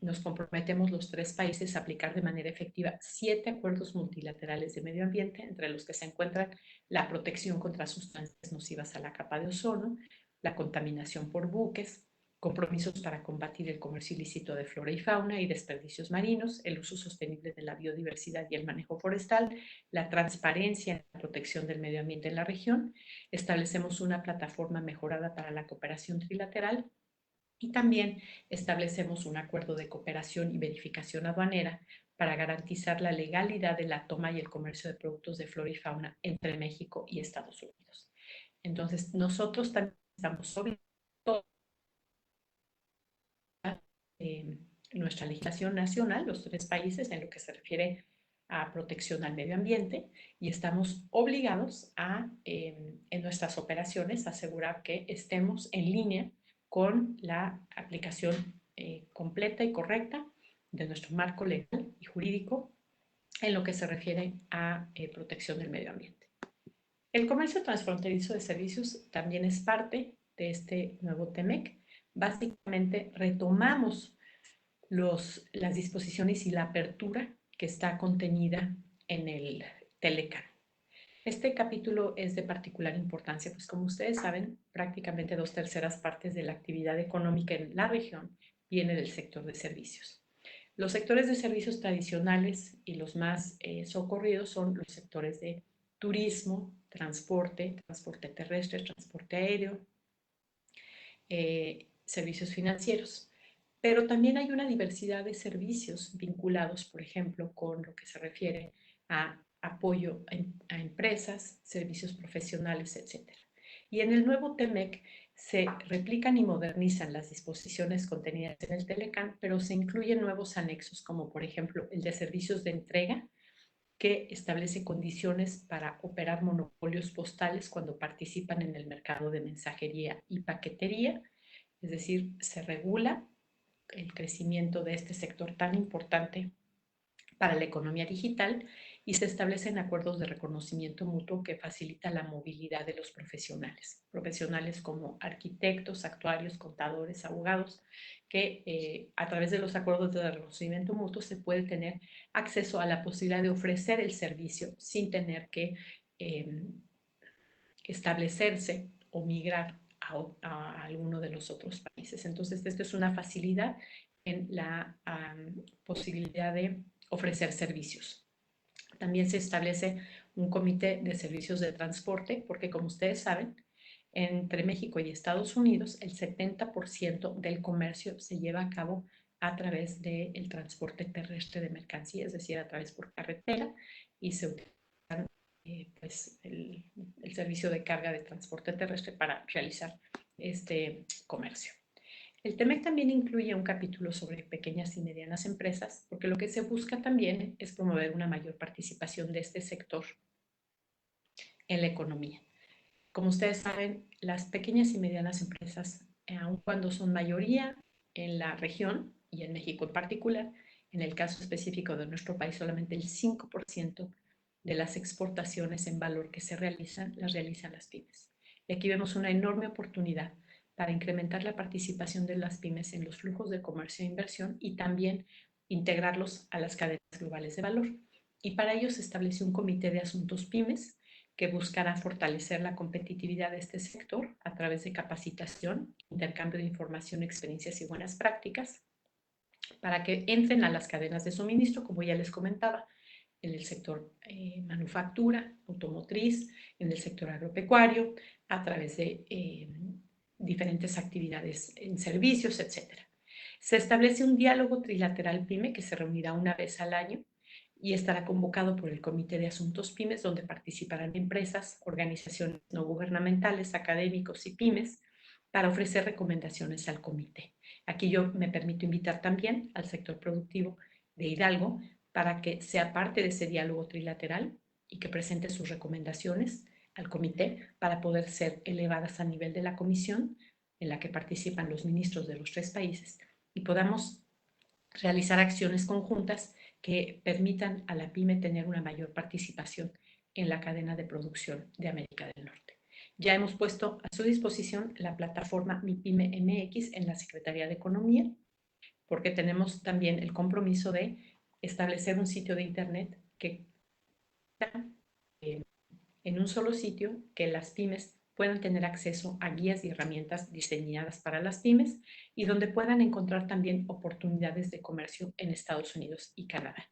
Nos comprometemos los tres países a aplicar de manera efectiva 7 acuerdos multilaterales de medio ambiente, entre los que se encuentran la protección contra sustancias nocivas a la capa de ozono, la contaminación por buques, compromisos para combatir el comercio ilícito de flora y fauna y desperdicios marinos, el uso sostenible de la biodiversidad y el manejo forestal, la transparencia en la protección del medio ambiente en la región. Establecemos una plataforma mejorada para la cooperación trilateral y también establecemos un acuerdo de cooperación y verificación aduanera para garantizar la legalidad de la toma y el comercio de productos de flora y fauna entre México y Estados Unidos. Entonces, nosotros también estamos obligados nuestra legislación nacional, los tres países, en lo que se refiere a protección al medio ambiente, y estamos obligados a, en nuestras operaciones, asegurar que estemos en línea con la aplicación completa y correcta de nuestro marco legal y jurídico en lo que se refiere a protección del medio ambiente. El comercio transfronterizo de servicios también es parte de este nuevo TEMEC. Básicamente retomamos las disposiciones y la apertura que está contenida en el Telecan. Este capítulo es de particular importancia, pues como ustedes saben, prácticamente 2/3 partes de la actividad económica en la región viene del sector de servicios. Los sectores de servicios tradicionales y los más socorridos son los sectores de turismo, transporte terrestre, transporte aéreo, servicios financieros. Pero también hay una diversidad de servicios vinculados, por ejemplo, con lo que se refiere a apoyo a empresas, servicios profesionales, etc. Y en el nuevo TEMEC se replican y modernizan las disposiciones contenidas en el Telecan, pero se incluyen nuevos anexos, como por ejemplo el de servicios de entrega, que establece condiciones para operar monopolios postales cuando participan en el mercado de mensajería y paquetería, es decir, se regula el crecimiento de este sector tan importante para la economía digital y se establecen acuerdos de reconocimiento mutuo que facilita la movilidad de los profesionales como arquitectos, actuarios, contadores, abogados, que a través de los acuerdos de reconocimiento mutuo se puede tener acceso a la posibilidad de ofrecer el servicio sin tener que establecerse o migrar a alguno de los otros países. Entonces, esto es una facilidad en la posibilidad de ofrecer servicios. También se establece un comité de servicios de transporte, porque como ustedes saben, entre México y Estados Unidos, el 70% del comercio se lleva a cabo a través del transporte terrestre de mercancías, es decir, a través por carretera, y se utilizan pues el servicio de carga de transporte terrestre para realizar este comercio. El TEMEC también incluye un capítulo sobre pequeñas y medianas empresas, porque lo que se busca también es promover una mayor participación de este sector en la economía. Como ustedes saben, las pequeñas y medianas empresas, aun cuando son mayoría en la región y en México en particular, en el caso específico de nuestro país, solamente el 5% de las exportaciones en valor que se realizan, las realizan las pymes. Y aquí vemos una enorme oportunidad para incrementar la participación de las pymes en los flujos de comercio e inversión y también integrarlos a las cadenas globales de valor. Y para ello se estableció un comité de asuntos pymes que buscará fortalecer la competitividad de este sector a través de capacitación, intercambio de información, experiencias y buenas prácticas, para que entren a las cadenas de suministro, como ya les comentaba, en el sector manufactura, automotriz, en el sector agropecuario, a través de diferentes actividades en servicios, etc. Se establece un diálogo trilateral PYME que se reunirá una vez al año y estará convocado por el Comité de Asuntos Pymes, donde participarán empresas, organizaciones no gubernamentales, académicos y pymes, para ofrecer recomendaciones al comité. Aquí yo me permito invitar también al sector productivo de Hidalgo para que sea parte de ese diálogo trilateral y que presente sus recomendaciones al comité para poder ser elevadas a nivel de la comisión en la que participan los ministros de los 3 países y podamos realizar acciones conjuntas que permitan a la pyme tener una mayor participación en la cadena de producción de América del Norte. Ya hemos puesto a su disposición la plataforma Mi Pyme MX en la Secretaría de Economía, porque tenemos también el compromiso de establecer un sitio de internet que en un solo sitio que las pymes puedan tener acceso a guías y herramientas diseñadas para las pymes y donde puedan encontrar también oportunidades de comercio en Estados Unidos y Canadá.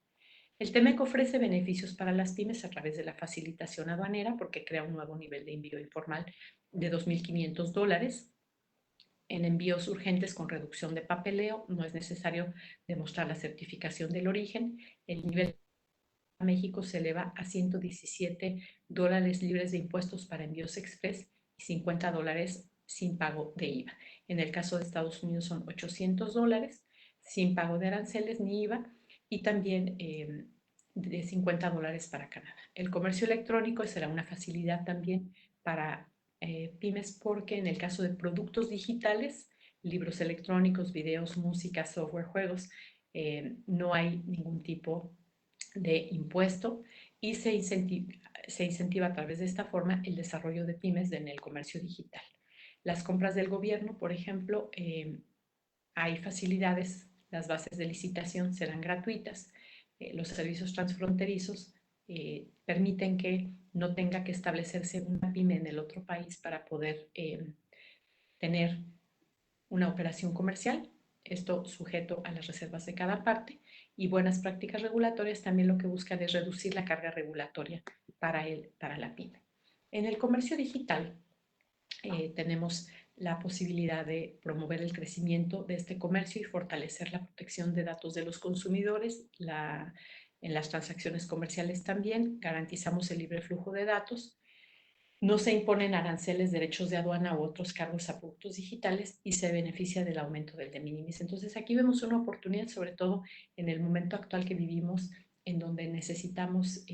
El TEMEC ofrece beneficios para las pymes a través de la facilitación aduanera porque crea un nuevo nivel de envío informal de $2,500 en envíos urgentes con reducción de papeleo. No es necesario demostrar la certificación del origen. El nivel a México se eleva a $117 libres de impuestos para envíos express y $50 sin pago de IVA. En el caso de Estados Unidos son $800 sin pago de aranceles ni IVA y también de $50 para Canadá. El comercio electrónico será una facilidad también para pymes porque en el caso de productos digitales, libros electrónicos, videos, música, software, juegos, no hay ningún tipo de impuesto y se incentiva a través de esta forma el desarrollo de pymes en el comercio digital. Las compras del gobierno, por ejemplo, hay facilidades, las bases de licitación serán gratuitas, los servicios transfronterizos permiten que no tenga que establecerse una pyme en el otro país para poder tener una operación comercial, esto sujeto a las reservas de cada parte, y buenas prácticas regulatorias también lo que buscan es reducir la carga regulatoria para la pyme. En el comercio digital tenemos la posibilidad de promover el crecimiento de este comercio y fortalecer la protección de datos de los consumidores. En las transacciones comerciales también garantizamos el libre flujo de datos. No se imponen aranceles, derechos de aduana u otros cargos a productos digitales y se beneficia del aumento del de minimis. Entonces aquí vemos una oportunidad, sobre todo en el momento actual que vivimos, en donde necesitamos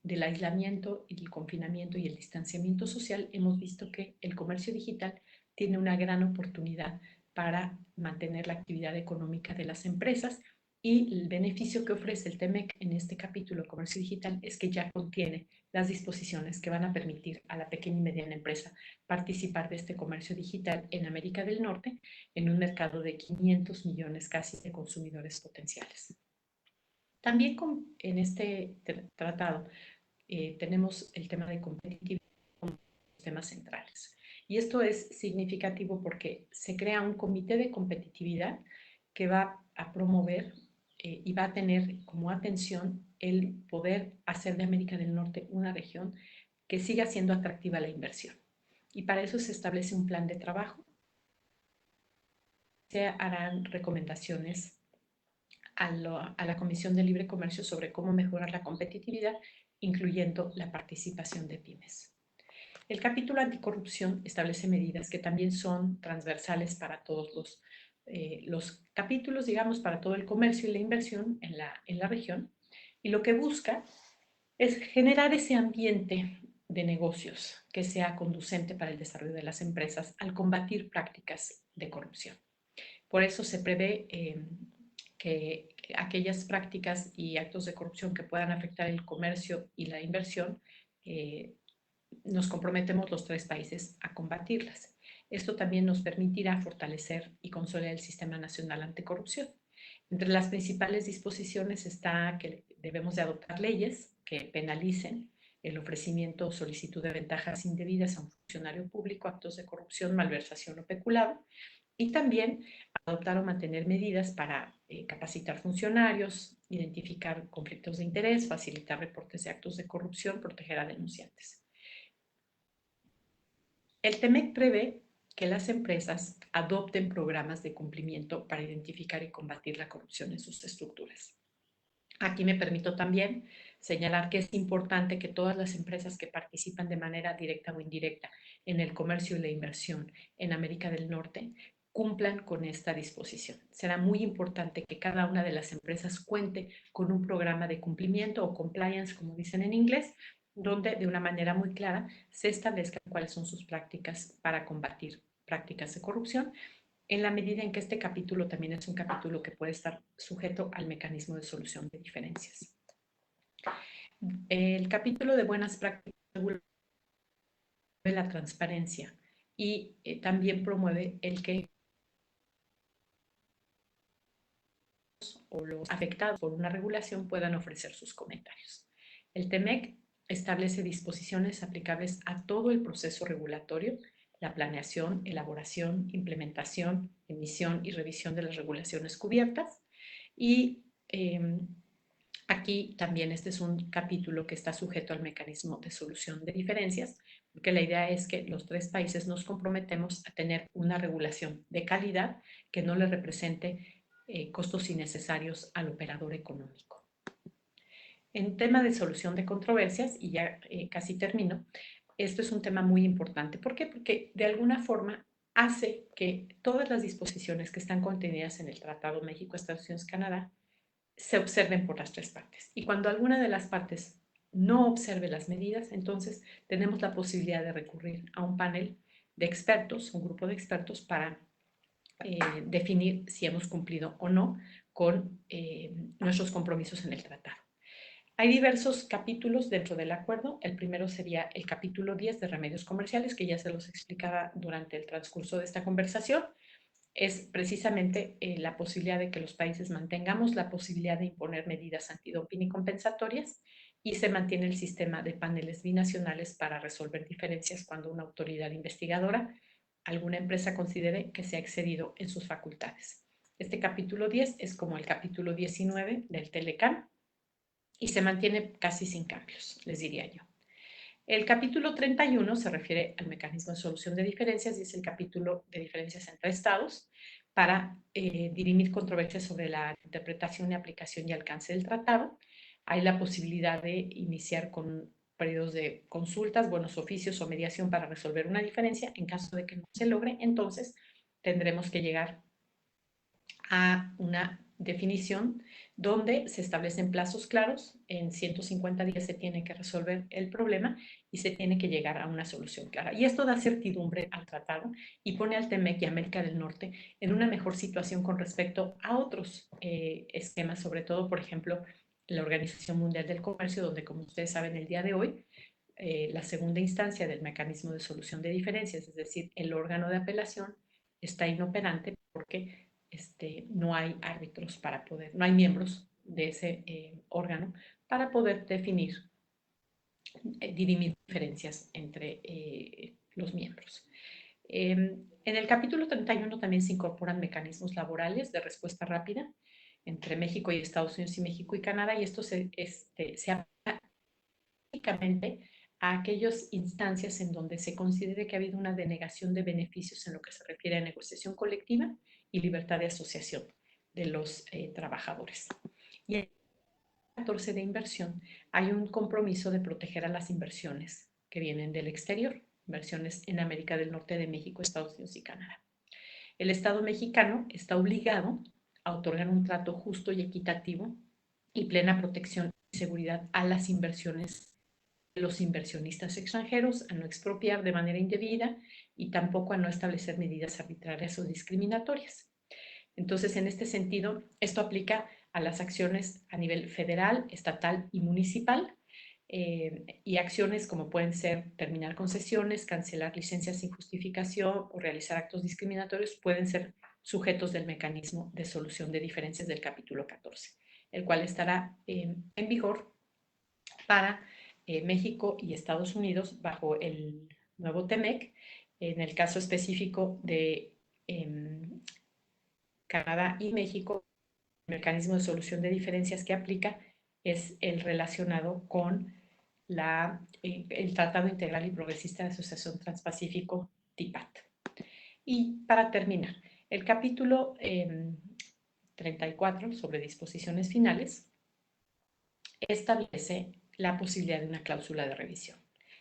del aislamiento y el confinamiento y el distanciamiento social. Hemos visto que el comercio digital tiene una gran oportunidad para mantener la actividad económica de las empresas, y el beneficio que ofrece el TEMEC en este capítulo de comercio digital es que ya contiene las disposiciones que van a permitir a la pequeña y mediana empresa participar de este comercio digital en América del Norte, en un mercado de 500 millones casi de consumidores potenciales. También en este tratado tenemos el tema de competitividad como temas centrales. Y esto es significativo porque se crea un comité de competitividad que va a promover y va a tener como atención el poder hacer de América del Norte una región que siga siendo atractiva a la inversión. Y para eso se establece un plan de trabajo. Se harán recomendaciones a la Comisión de Libre Comercio sobre cómo mejorar la competitividad, incluyendo la participación de pymes. El capítulo anticorrupción establece medidas que también son transversales para todos los capítulos, digamos, para todo el comercio y la inversión en la región, y lo que busca es generar ese ambiente de negocios que sea conducente para el desarrollo de las empresas al combatir prácticas de corrupción. Por eso se prevé que aquellas prácticas y actos de corrupción que puedan afectar el comercio y la inversión, nos comprometemos los tres países a combatirlas. Esto también nos permitirá fortalecer y consolidar el Sistema Nacional Anticorrupción. Entre las principales disposiciones está que debemos de adoptar leyes que penalicen el ofrecimiento o solicitud de ventajas indebidas a un funcionario público, actos de corrupción, malversación o peculado, y también adoptar o mantener medidas para capacitar funcionarios, identificar conflictos de interés, facilitar reportes de actos de corrupción, proteger a denunciantes. El TEMEC prevé que las empresas adopten programas de cumplimiento para identificar y combatir la corrupción en sus estructuras. Aquí me permito también señalar que es importante que todas las empresas que participan de manera directa o indirecta en el comercio y la inversión en América del Norte cumplan con esta disposición. Será muy importante que cada una de las empresas cuente con un programa de cumplimiento o compliance, como dicen en inglés, donde de una manera muy clara se establezcan cuáles son sus prácticas para combatir prácticas de corrupción, en la medida en que este capítulo también es un capítulo que puede estar sujeto al mecanismo de solución de diferencias. El capítulo de buenas prácticas regula la transparencia y también promueve el que o los afectados por una regulación puedan ofrecer sus comentarios. El TEMEC establece disposiciones aplicables a todo el proceso regulatorio, la planeación, elaboración, implementación, emisión y revisión de las regulaciones cubiertas. Y aquí también este es un capítulo que está sujeto al mecanismo de solución de diferencias, porque la idea es que los tres países nos comprometemos a tener una regulación de calidad que no le represente costos innecesarios al operador económico. En tema de solución de controversias, y ya casi termino, esto es un tema muy importante. ¿Por qué? Porque de alguna forma hace que todas las disposiciones que están contenidas en el Tratado México, Estados Unidos, Canadá, se observen por las tres partes. Y cuando alguna de las partes no observe las medidas, entonces tenemos la posibilidad de recurrir a un panel de expertos, un grupo de expertos para definir si hemos cumplido o no con nuestros compromisos en el tratado. Hay diversos capítulos dentro del acuerdo. El primero sería el capítulo 10 de remedios comerciales, que ya se los explicaba durante el transcurso de esta conversación. Es precisamente la posibilidad de que los países mantengamos la posibilidad de imponer medidas antidoping y compensatorias, y se mantiene el sistema de paneles binacionales para resolver diferencias cuando una autoridad investigadora, alguna empresa, considere que se ha excedido en sus facultades. Este capítulo 10 es como el capítulo 19 del Telecán y se mantiene casi sin cambios, les diría yo. El capítulo 31 se refiere al mecanismo de solución de diferencias y es el capítulo de diferencias entre estados para dirimir controversias sobre la interpretación y aplicación y alcance del tratado. Hay la posibilidad de iniciar con periodos de consultas, buenos oficios o mediación para resolver una diferencia. En caso de que no se logre, entonces tendremos que llegar a una definición donde se establecen plazos claros. En 150 días se tiene que resolver el problema y se tiene que llegar a una solución clara. Y esto da certidumbre al tratado y pone al TEMEC y América del Norte en una mejor situación con respecto a otros esquemas, sobre todo, por ejemplo, la Organización Mundial del Comercio, donde, como ustedes saben, el día de hoy, la segunda instancia del mecanismo de solución de diferencias, es decir, el órgano de apelación, está inoperante porque no hay árbitros para poder, no hay miembros de ese órgano para poder definir, dirimir diferencias entre los miembros. En el capítulo 31 también se incorporan mecanismos laborales de respuesta rápida entre México y Estados Unidos y México y Canadá, y esto se aplica únicamente a aquellas instancias en donde se considere que ha habido una denegación de beneficios en lo que se refiere a negociación colectiva y libertad de asociación de los trabajadores. Y en el 14 de inversión hay un compromiso de proteger a las inversiones que vienen del exterior, inversiones en América del Norte, de México, Estados Unidos y Canadá. El Estado mexicano está obligado a otorgar un trato justo y equitativo y plena protección y seguridad a las inversiones de los inversionistas extranjeros, a no expropiar de manera indebida y tampoco a no establecer medidas arbitrarias o discriminatorias. Entonces, en este sentido, esto aplica a las acciones a nivel federal, estatal y municipal, y acciones como pueden ser terminar concesiones, cancelar licencias sin justificación o realizar actos discriminatorios pueden ser sujetos del mecanismo de solución de diferencias del capítulo 14, el cual estará en vigor para México y Estados Unidos bajo el nuevo TEMEC. En el caso específico de Canadá y México, el mecanismo de solución de diferencias que aplica es el relacionado con el Tratado Integral y Progresista de Asociación Transpacífico, TIPAT. Y para terminar, el capítulo 34 sobre disposiciones finales establece la posibilidad de una cláusula de revisión.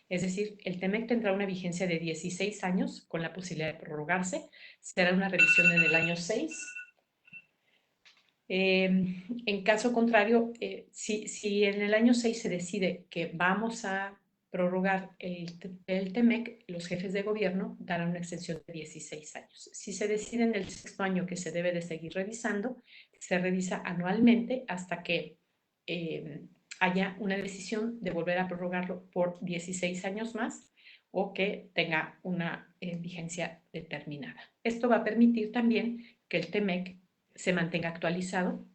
Es decir, el TEMEC tendrá una vigencia de 16 años con la posibilidad de prorrogarse. Será una revisión en el año 6. En caso contrario, si en el año 6 se decide que vamos a prorrogar el TEMEC, los jefes de gobierno darán una extensión de 16 años. Si se decide en el sexto año que se debe de seguir revisando, se revisa anualmente hasta que haya una decisión de volver a prorrogarlo por 16 años más o que tenga una vigencia determinada. Esto va a permitir también que el TEMEC se mantenga actualizado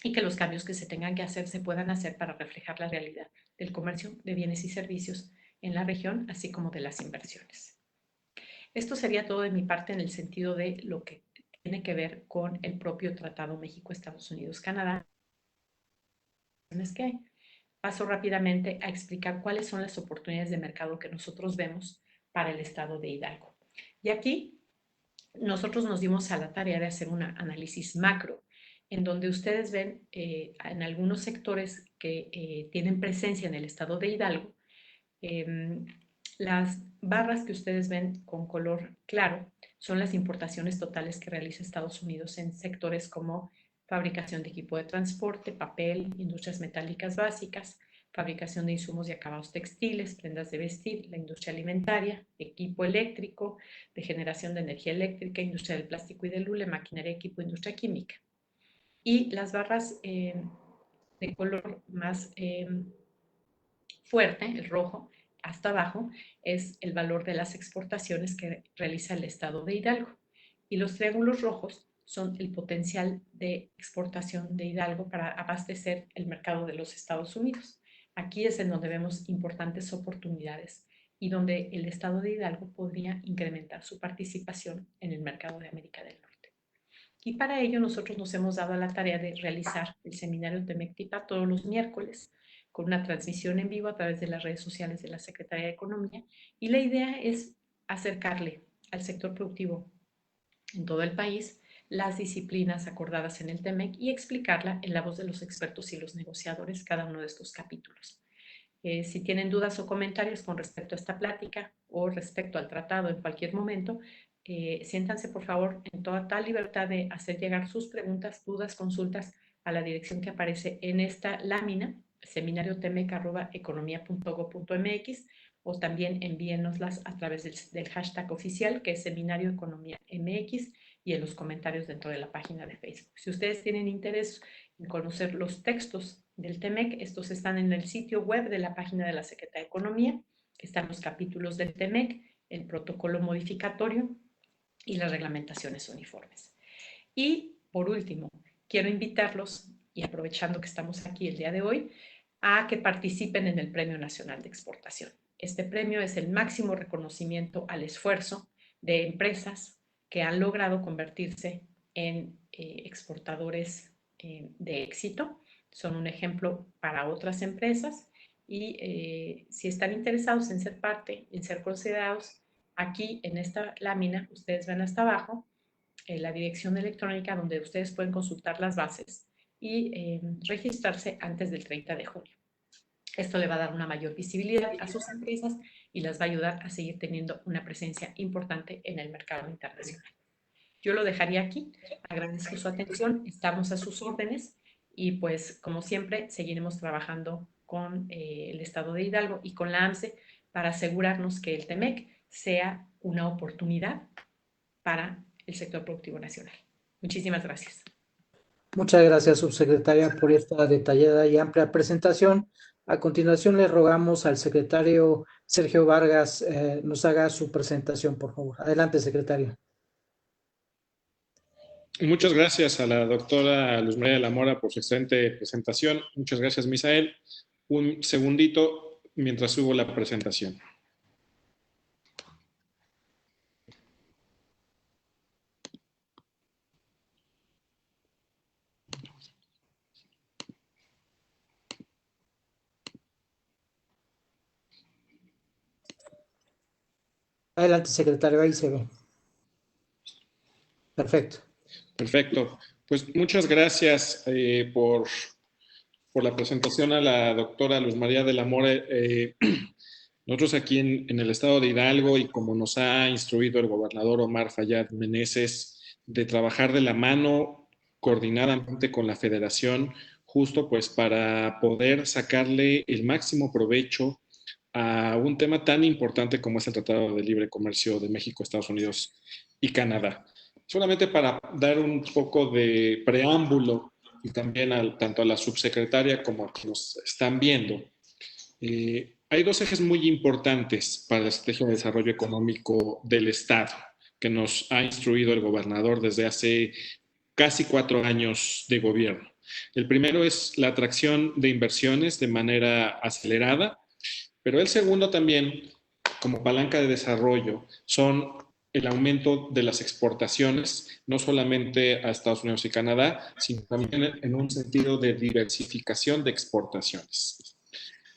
y que los cambios que se tengan que hacer se puedan hacer para reflejar la realidad del comercio de bienes y servicios en la región, así como de las inversiones. Esto sería todo de mi parte en el sentido de lo que tiene que ver con el propio Tratado México-Estados Unidos-Canadá. Paso rápidamente a explicar cuáles son las oportunidades de mercado que nosotros vemos para el estado de Hidalgo. Y aquí nosotros nos dimos a la tarea de hacer un análisis macro, en donde ustedes ven en algunos sectores que tienen presencia en el estado de Hidalgo, las barras que ustedes ven con color claro son las importaciones totales que realiza Estados Unidos en sectores como fabricación de equipo de transporte, papel, industrias metálicas básicas, fabricación de insumos y acabados textiles, prendas de vestir, la industria alimentaria, equipo eléctrico, de generación de energía eléctrica, industria del plástico y del hule, maquinaria, equipo, industria química. Y las barras de color más fuerte, el rojo, hasta abajo, es el valor de las exportaciones que realiza el estado de Hidalgo. Y los triángulos rojos son el potencial de exportación de Hidalgo para abastecer el mercado de los Estados Unidos. Aquí es en donde vemos importantes oportunidades y donde el estado de Hidalgo podría incrementar su participación en el mercado de América del Norte. Y para ello nosotros nos hemos dado a la tarea de realizar el seminario Temec-TIPA todos los miércoles con una transmisión en vivo a través de las redes sociales de la Secretaría de Economía. Y la idea es acercarle al sector productivo en todo el país las disciplinas acordadas en el TEMEC y explicarla en la voz de los expertos y los negociadores cada uno de estos capítulos. Si tienen dudas o comentarios con respecto a esta plática o respecto al tratado en cualquier momento, siéntanse por favor en toda libertad de hacer llegar sus preguntas, dudas, consultas a la dirección que aparece en esta lámina, seminariotemec@economia.go.mx, o también envíenoslas a través del hashtag oficial, que es Seminario Economía MX, y en los comentarios dentro de la página de Facebook. Si ustedes tienen interés en conocer los textos del TEMEC, estos están en el sitio web de la página de la Secretaría de Economía, están los capítulos del TEMEC, el protocolo modificatorio y las reglamentaciones uniformes. Y por último, quiero invitarlos, y aprovechando que estamos aquí el día de hoy, a que participen en el Premio Nacional de Exportación. Este premio es el máximo reconocimiento al esfuerzo de empresas que han logrado convertirse en exportadores de éxito. Son un ejemplo para otras empresas y si están interesados en ser parte, en ser considerados, aquí en esta lámina, ustedes ven hasta abajo, la dirección electrónica donde ustedes pueden consultar las bases y registrarse antes del 30 de junio. Esto le va a dar una mayor visibilidad a sus empresas y las va a ayudar a seguir teniendo una presencia importante en el mercado internacional. Yo lo dejaría aquí. Agradezco su atención. Estamos a sus órdenes y pues como siempre seguiremos trabajando con el Estado de Hidalgo y con la AMSE para asegurarnos que el TEMEC sea una oportunidad para el sector productivo nacional. Muchísimas gracias. Muchas gracias, subsecretaria, por esta detallada y amplia presentación. A continuación, le rogamos al secretario Sergio Vargas nos haga su presentación, por favor. Adelante, secretario. Muchas gracias a la doctora Luz María de la Mora por su excelente presentación. Muchas gracias, Misael. Un segundito mientras subo la presentación. Adelante, secretario, ahí se ve. Perfecto. Perfecto. Pues muchas gracias por la presentación a la doctora Luz María de la Mora. Nosotros aquí en el estado de Hidalgo, y como nos ha instruido el gobernador Omar Fayad Meneses, de trabajar de la mano coordinadamente con la federación, justo pues para poder sacarle el máximo provecho a un tema tan importante como es el Tratado de Libre Comercio de México, Estados Unidos y Canadá. Solamente para dar un poco de preámbulo y también tanto a la subsecretaria como a quienes nos están viendo, hay dos ejes muy importantes para la estrategia de desarrollo económico del Estado que nos ha instruido el gobernador desde hace casi 4 años de gobierno. El primero es la atracción de inversiones de manera acelerada, pero el segundo también, como palanca de desarrollo, son el aumento de las exportaciones, no solamente a Estados Unidos y Canadá, sino también en un sentido de diversificación de exportaciones.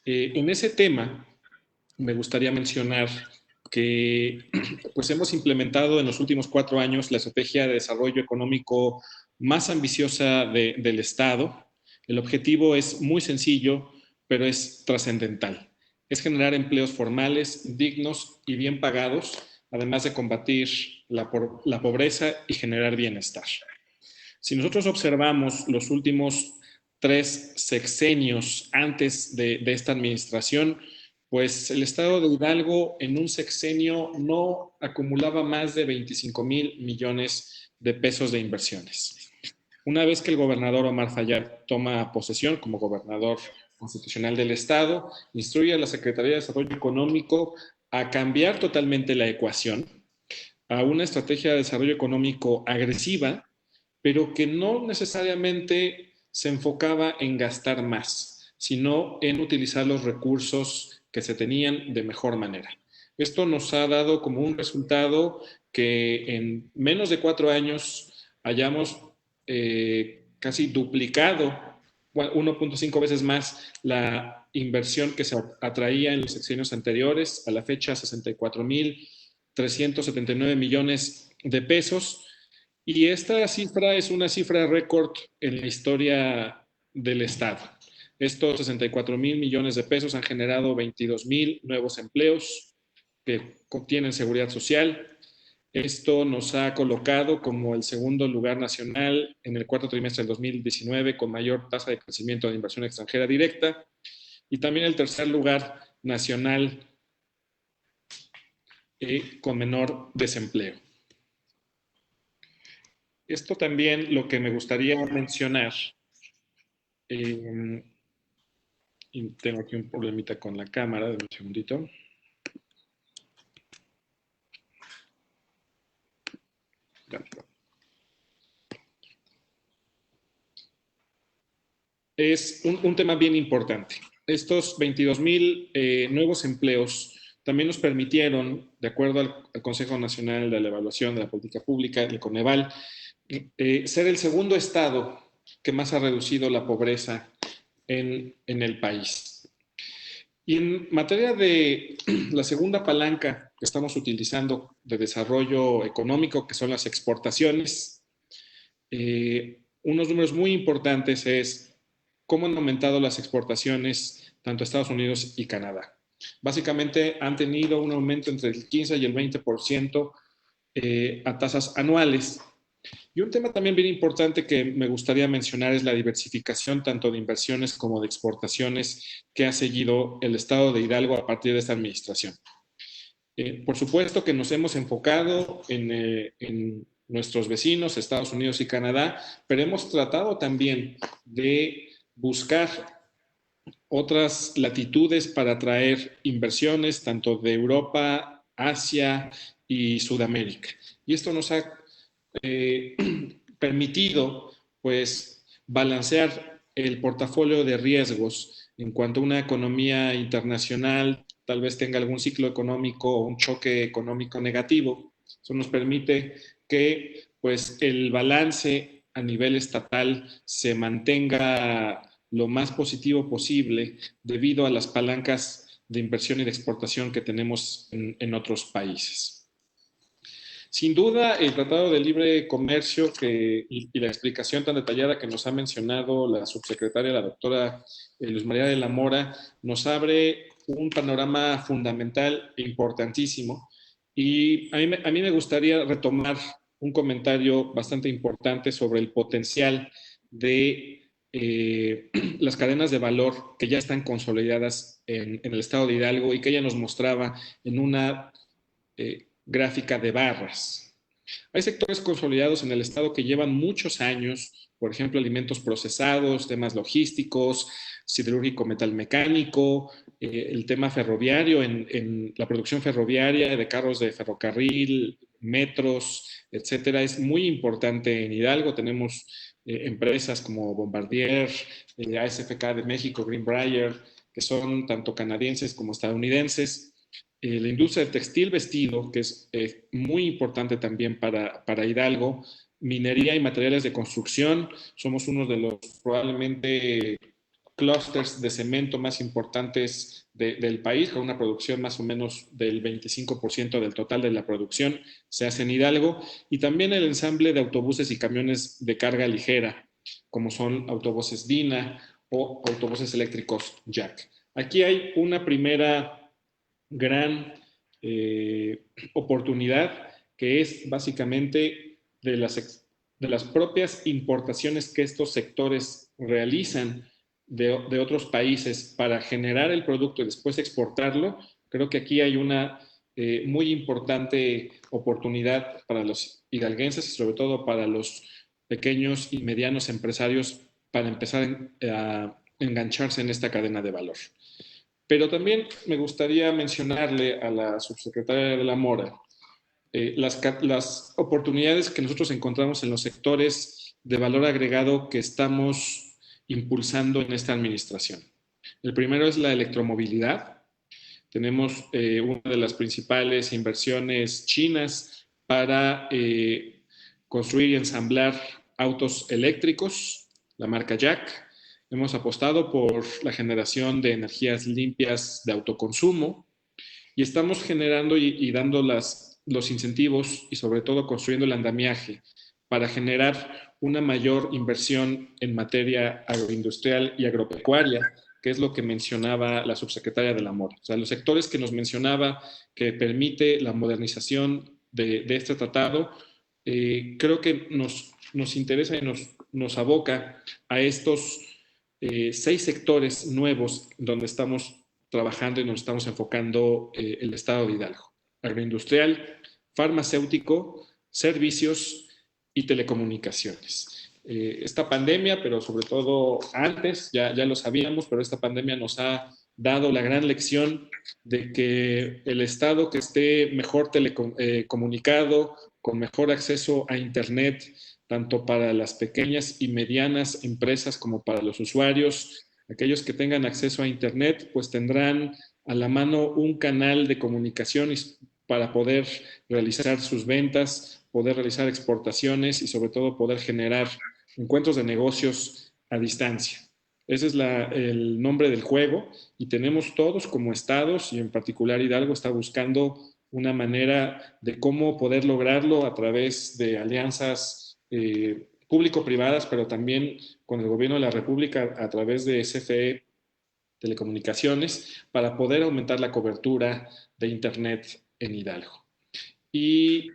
En ese tema, me gustaría mencionar que pues hemos implementado en los últimos 4 años la estrategia de desarrollo económico más ambiciosa del Estado. El objetivo es muy sencillo, pero es trascendental. Es generar empleos formales, dignos y bien pagados, además de combatir la pobreza y generar bienestar. Si nosotros observamos los últimos 3 sexenios antes de esta administración, pues el estado de Hidalgo en un sexenio no acumulaba más de 25,000 millones de pesos de inversiones. Una vez que el gobernador Omar Fayad toma posesión como gobernador constitucional del Estado, instruye a la Secretaría de Desarrollo Económico a cambiar totalmente la ecuación a una estrategia de desarrollo económico agresiva, pero que no necesariamente se enfocaba en gastar más, sino en utilizar los recursos que se tenían de mejor manera. Esto nos ha dado como un resultado que en menos de 4 años hayamos casi duplicado, 1.5 veces más la inversión que se atraía en los sexenios anteriores, a la fecha 64.379 millones de pesos. Y esta cifra es una cifra récord en la historia del Estado. Estos 64.000 millones de pesos han generado 22.000 nuevos empleos que contienen seguridad social. Esto nos ha colocado como el segundo lugar nacional en el cuarto trimestre del 2019 con mayor tasa de crecimiento de inversión extranjera directa y también el tercer lugar nacional con menor desempleo. Esto también lo que me gustaría mencionar, y tengo aquí un problemita con la cámara, un segundito. Es un tema bien importante. Estos 22.000 nuevos empleos también nos permitieron, de acuerdo al Consejo Nacional de la Evaluación de la Política Pública, el Coneval, ser el segundo estado que más ha reducido la pobreza en el país. Y en materia de la segunda palanca que estamos utilizando de desarrollo económico, que son las exportaciones, unos números muy importantes es cómo han aumentado las exportaciones tanto a Estados Unidos y Canadá. Básicamente han tenido un aumento entre el 15 y el 20% a tasas anuales. Y un tema también bien importante que me gustaría mencionar es la diversificación tanto de inversiones como de exportaciones que ha seguido el Estado de Hidalgo a partir de esta administración. Por supuesto que nos hemos enfocado en nuestros vecinos, Estados Unidos y Canadá, pero hemos tratado también de buscar otras latitudes para atraer inversiones tanto de Europa, Asia y Sudamérica. Y esto nos ha permitido pues balancear el portafolio de riesgos en cuanto a una economía internacional tal vez tenga algún ciclo económico o un choque económico negativo. Eso nos permite que pues el balance a nivel estatal se mantenga lo más positivo posible debido a las palancas de inversión y de exportación que tenemos en otros países. Sin duda, el Tratado de Libre Comercio y la explicación tan detallada que nos ha mencionado la subsecretaria, la doctora Luz María de la Mora, nos abre un panorama fundamental e importantísimo. Y a mí me gustaría retomar un comentario bastante importante sobre el potencial de las cadenas de valor que ya están consolidadas en el estado de Hidalgo y que ella nos mostraba en una gráfica de barras. Hay sectores consolidados en el estado que llevan muchos años, por ejemplo, alimentos procesados, temas logísticos, siderúrgico metalmecánico, el tema ferroviario, en la producción ferroviaria de carros de ferrocarril, metros, etcétera, es muy importante en Hidalgo. Tenemos empresas como Bombardier, ASFK de México, Greenbrier, que son tanto canadienses como estadounidenses. La industria del textil vestido, que es muy importante también para Hidalgo, minería y materiales de construcción, somos uno de los probablemente clústeres de cemento más importantes del país, con una producción más o menos del 25% del total de la producción se hace en Hidalgo, y también el ensamble de autobuses y camiones de carga ligera, como son autobuses Dina o autobuses eléctricos Jack. Aquí hay una primera gran oportunidad que es básicamente de las propias importaciones que estos sectores realizan de otros países para generar el producto y después exportarlo. Creo que aquí hay una muy importante oportunidad para los hidalguenses y sobre todo para los pequeños y medianos empresarios para empezar a engancharse en esta cadena de valor. Pero también me gustaría mencionarle a la subsecretaria de la Mora las oportunidades que nosotros encontramos en los sectores de valor agregado que estamos impulsando en esta administración. El primero es la electromovilidad. Tenemos una de las principales inversiones chinas para construir y ensamblar autos eléctricos, la marca Jack. Hemos apostado por la generación de energías limpias de autoconsumo y estamos generando y dando los incentivos y sobre todo construyendo el andamiaje para generar una mayor inversión en materia agroindustrial y agropecuaria, que es lo que mencionaba la subsecretaria del Amor. O sea, los sectores que nos mencionaba que permite la modernización de este tratado, creo que nos interesa y nos aboca a estos 6 sectores nuevos donde estamos trabajando y nos estamos enfocando el Estado de Hidalgo. Agroindustrial, farmacéutico, servicios y telecomunicaciones. Esta pandemia, pero sobre todo antes, ya lo sabíamos, pero esta pandemia nos ha dado la gran lección de que el Estado que esté mejor comunicado, con mejor acceso a Internet, tanto para las pequeñas y medianas empresas como para los usuarios, aquellos que tengan acceso a Internet, pues tendrán a la mano un canal de comunicación para poder realizar sus ventas, poder realizar exportaciones y sobre todo poder generar encuentros de negocios a distancia. Ese es el nombre del juego y tenemos todos como estados y en particular Hidalgo está buscando una manera de cómo poder lograrlo a través de alianzas público-privadas, pero también con el gobierno de la República a través de CFE Telecomunicaciones para poder aumentar la cobertura de Internet en Hidalgo. Y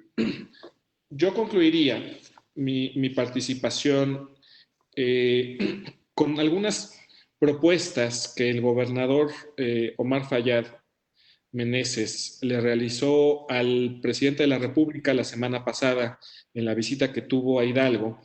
yo concluiría mi participación con algunas propuestas que el gobernador Omar Fayad Meneses le realizó al presidente de la República la semana pasada en la visita que tuvo a Hidalgo.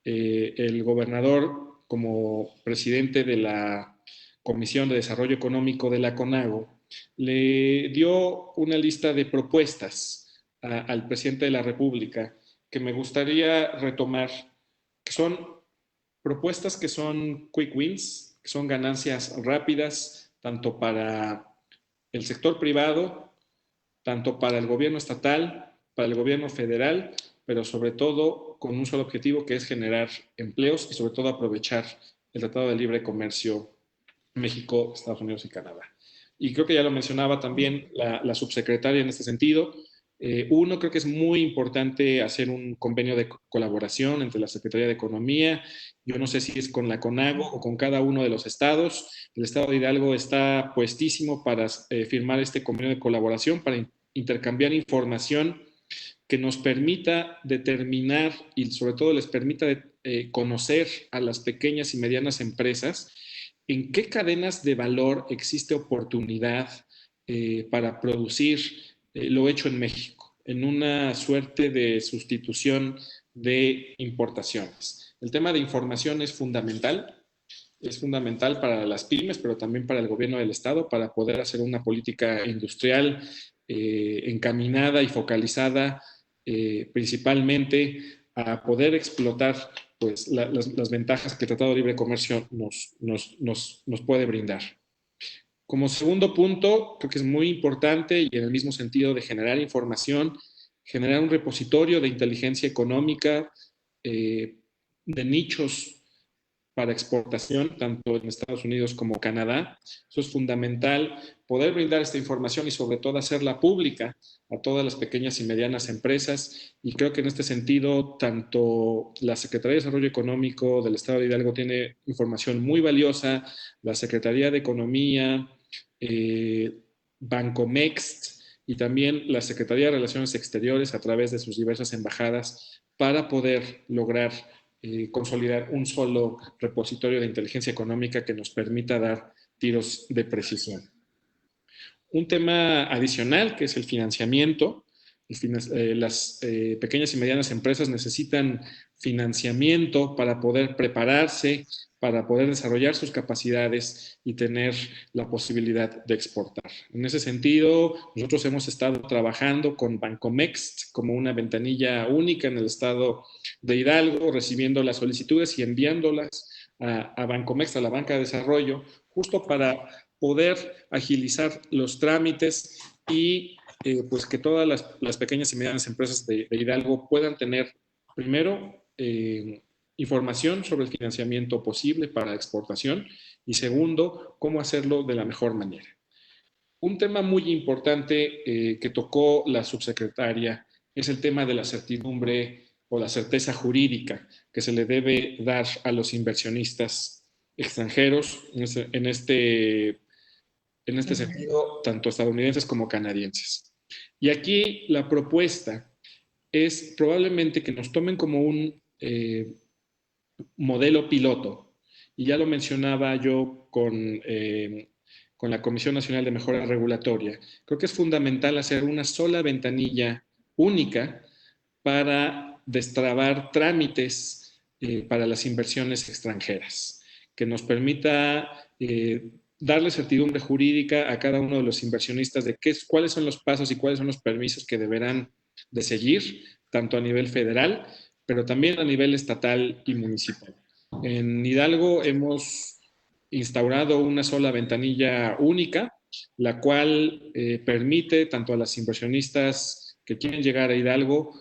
El gobernador, como presidente de la Comisión de Desarrollo Económico de la CONAGO, le dio una lista de propuestas al presidente de la República que me gustaría retomar, que son propuestas que son quick wins, que son ganancias rápidas, tanto para el sector privado, tanto para el gobierno estatal, para el gobierno federal, pero sobre todo con un solo objetivo que es generar empleos y sobre todo aprovechar el Tratado de Libre Comercio México, Estados Unidos y Canadá. Y creo que ya lo mencionaba también la subsecretaria en este sentido. Uno, creo que es muy importante hacer un convenio de colaboración entre la Secretaría de Economía. Yo no sé si es con la CONAGO o con cada uno de los estados. El estado de Hidalgo está puestísimo para firmar este convenio de colaboración, para intercambiar información que nos permita determinar y sobre todo les permita conocer a las pequeñas y medianas empresas en qué cadenas de valor existe oportunidad para producir lo hecho en México, en una suerte de sustitución de importaciones. El tema de información es fundamental para las pymes, pero también para el gobierno del Estado, para poder hacer una política industrial encaminada y focalizada principalmente a poder explotar pues, las ventajas que el Tratado de Libre Comercio nos puede brindar. Como segundo punto, creo que es muy importante y en el mismo sentido de generar información, generar un repositorio de inteligencia económica de nichos para exportación, tanto en Estados Unidos como Canadá. Eso es fundamental, poder brindar esta información y sobre todo hacerla pública a todas las pequeñas y medianas empresas. Y creo que en este sentido, tanto la Secretaría de Desarrollo Económico del Estado de Hidalgo tiene información muy valiosa, la Secretaría de Economía, Bancomext y también la Secretaría de Relaciones Exteriores a través de sus diversas embajadas para poder lograr consolidar un solo repositorio de inteligencia económica que nos permita dar tiros de precisión. Un tema adicional que es el financiamiento. las pequeñas y medianas empresas necesitan financiamiento para poder prepararse, para poder desarrollar sus capacidades y tener la posibilidad de exportar. En ese sentido, nosotros hemos estado trabajando con Bancomext como una ventanilla única en el estado de Hidalgo, recibiendo las solicitudes y enviándolas a Bancomext, a la Banca de Desarrollo, justo para poder agilizar los trámites y pues que todas las pequeñas y medianas empresas de Hidalgo puedan tener, primero, información sobre el financiamiento posible para exportación y segundo, cómo hacerlo de la mejor manera. Un tema muy importante que tocó la subsecretaria es el tema de la certidumbre o la certeza jurídica que se le debe dar a los inversionistas extranjeros en este sentido, tanto estadounidenses como canadienses. Y aquí la propuesta es probablemente que nos tomen como un modelo piloto, y ya lo mencionaba yo con la Comisión Nacional de Mejora Regulatoria. Creo que es fundamental hacer una sola ventanilla única para destrabar trámites para las inversiones extranjeras, que nos permita darle certidumbre jurídica a cada uno de los inversionistas de cuáles son los pasos y cuáles son los permisos que deberán de seguir, tanto a nivel federal, pero también a nivel estatal y municipal. En Hidalgo hemos instaurado una sola ventanilla única, la cual permite tanto a las inversionistas que quieren llegar a Hidalgo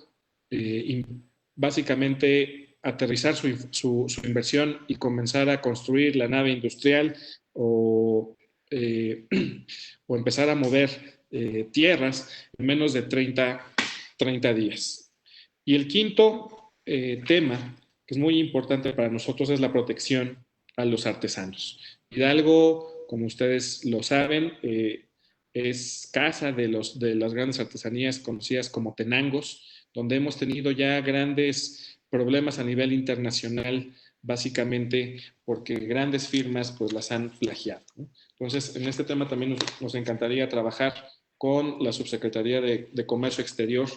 básicamente aterrizar su inversión y comenzar a construir la nave industrial o empezar a mover tierras en menos de 30 días. Y el quinto tema, que es muy importante para nosotros, es la protección a los artesanos. Hidalgo, como ustedes lo saben, es casa de las grandes artesanías conocidas como tenangos, donde hemos tenido ya grandes problemas a nivel internacional, básicamente porque grandes firmas pues las han plagiado, ¿no? Entonces, en este tema también nos encantaría trabajar con la Subsecretaría de Comercio Exterior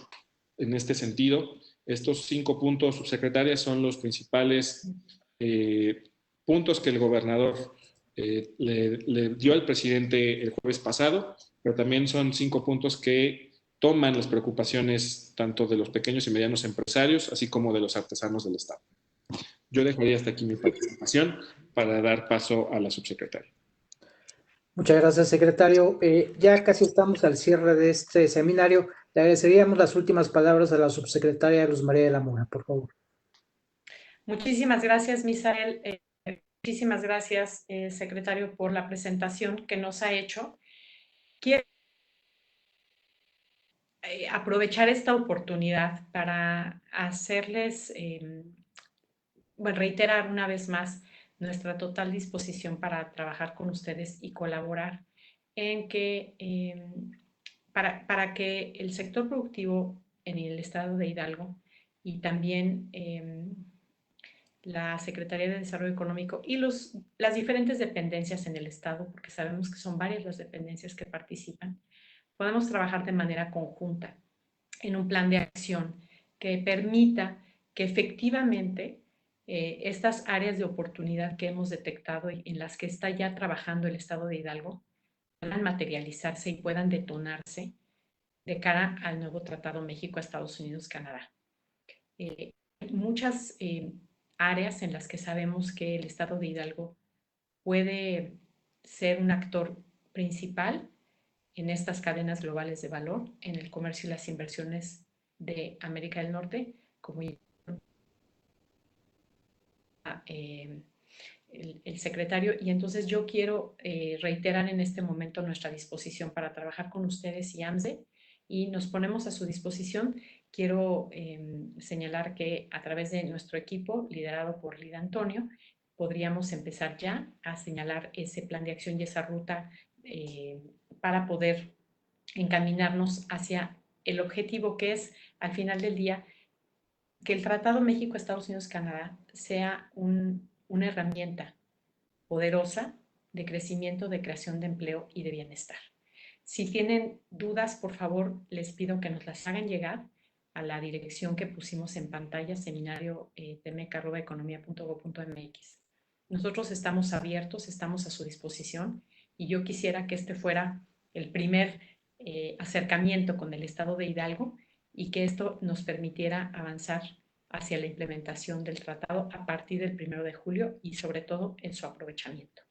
en este sentido. Estos 5 puntos, subsecretaria, son los principales puntos que el gobernador le dio al presidente el jueves pasado, pero también son 5 puntos que toman las preocupaciones tanto de los pequeños y medianos empresarios, así como de los artesanos del Estado. Yo dejaría hasta aquí mi participación para dar paso a la subsecretaria. Muchas gracias, secretario. Ya casi estamos al cierre de este seminario. Le agradeceríamos las últimas palabras a la subsecretaria Luz María de la Mora, por favor. Muchísimas gracias, Misael. Muchísimas gracias, secretario, por la presentación que nos ha hecho. Quiero aprovechar esta oportunidad para hacerles, reiterar una vez más nuestra total disposición para trabajar con ustedes y colaborar en que, para que el sector productivo en el estado de Hidalgo y también la Secretaría de Desarrollo Económico y las diferentes dependencias en el estado, porque sabemos que son varias las dependencias que participan, podemos trabajar de manera conjunta en un plan de acción que permita que efectivamente estas áreas de oportunidad que hemos detectado y en las que está ya trabajando el estado de Hidalgo puedan materializarse y puedan detonarse de cara al nuevo Tratado México-Estados Unidos-Canadá. Muchas áreas en las que sabemos que el estado de Hidalgo puede ser un actor principal en estas cadenas globales de valor, en el comercio y las inversiones de América del Norte, como el secretario. Y entonces yo quiero reiterar en este momento nuestra disposición para trabajar con ustedes y AMSDE, y nos ponemos a su disposición. Quiero señalar que a través de nuestro equipo, liderado por Lida Antonio, podríamos empezar ya a señalar ese plan de acción y esa ruta para poder encaminarnos hacia el objetivo que es, al final del día, que el Tratado México-Estados Unidos-Canadá sea una herramienta poderosa de crecimiento, de creación de empleo y de bienestar. Si tienen dudas, por favor, les pido que nos las hagan llegar a la dirección que pusimos en pantalla, seminario.temec@economia.gov.mx. Nosotros estamos abiertos, estamos a su disposición y yo quisiera que este fuera el primer acercamiento con el Estado de Hidalgo y que esto nos permitiera avanzar hacia la implementación del tratado a partir del 1 de julio y sobre todo en su aprovechamiento.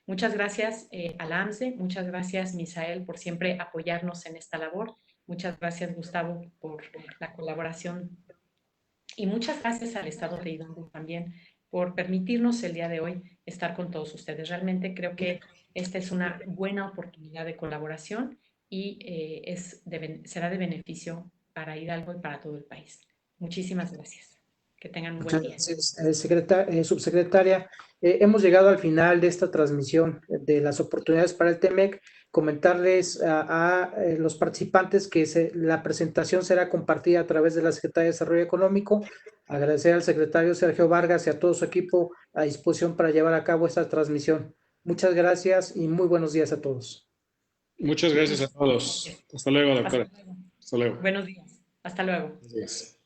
Muchas gracias a la AMSE, muchas gracias Misael por siempre apoyarnos en esta labor, muchas gracias Gustavo por la colaboración y muchas gracias al Estado de Hidalgo también por permitirnos el día de hoy estar con todos ustedes. Realmente creo que esta es una buena oportunidad de colaboración y será de beneficio para Hidalgo y para todo el país. Muchísimas gracias. Que tengan un buen día. Muchas gracias, subsecretaria. Hemos llegado al final de esta transmisión de las oportunidades para el TEMEC. Comentarles a los participantes que la presentación será compartida a través de la Secretaría de Desarrollo Económico. Agradecer al secretario Sergio Vargas y a todo su equipo a disposición para llevar a cabo esta transmisión. Muchas gracias y muy buenos días a todos. Muchas gracias a todos. Hasta luego, doctora. Hasta luego. Hasta luego. Buenos días. Hasta luego. Buenos días.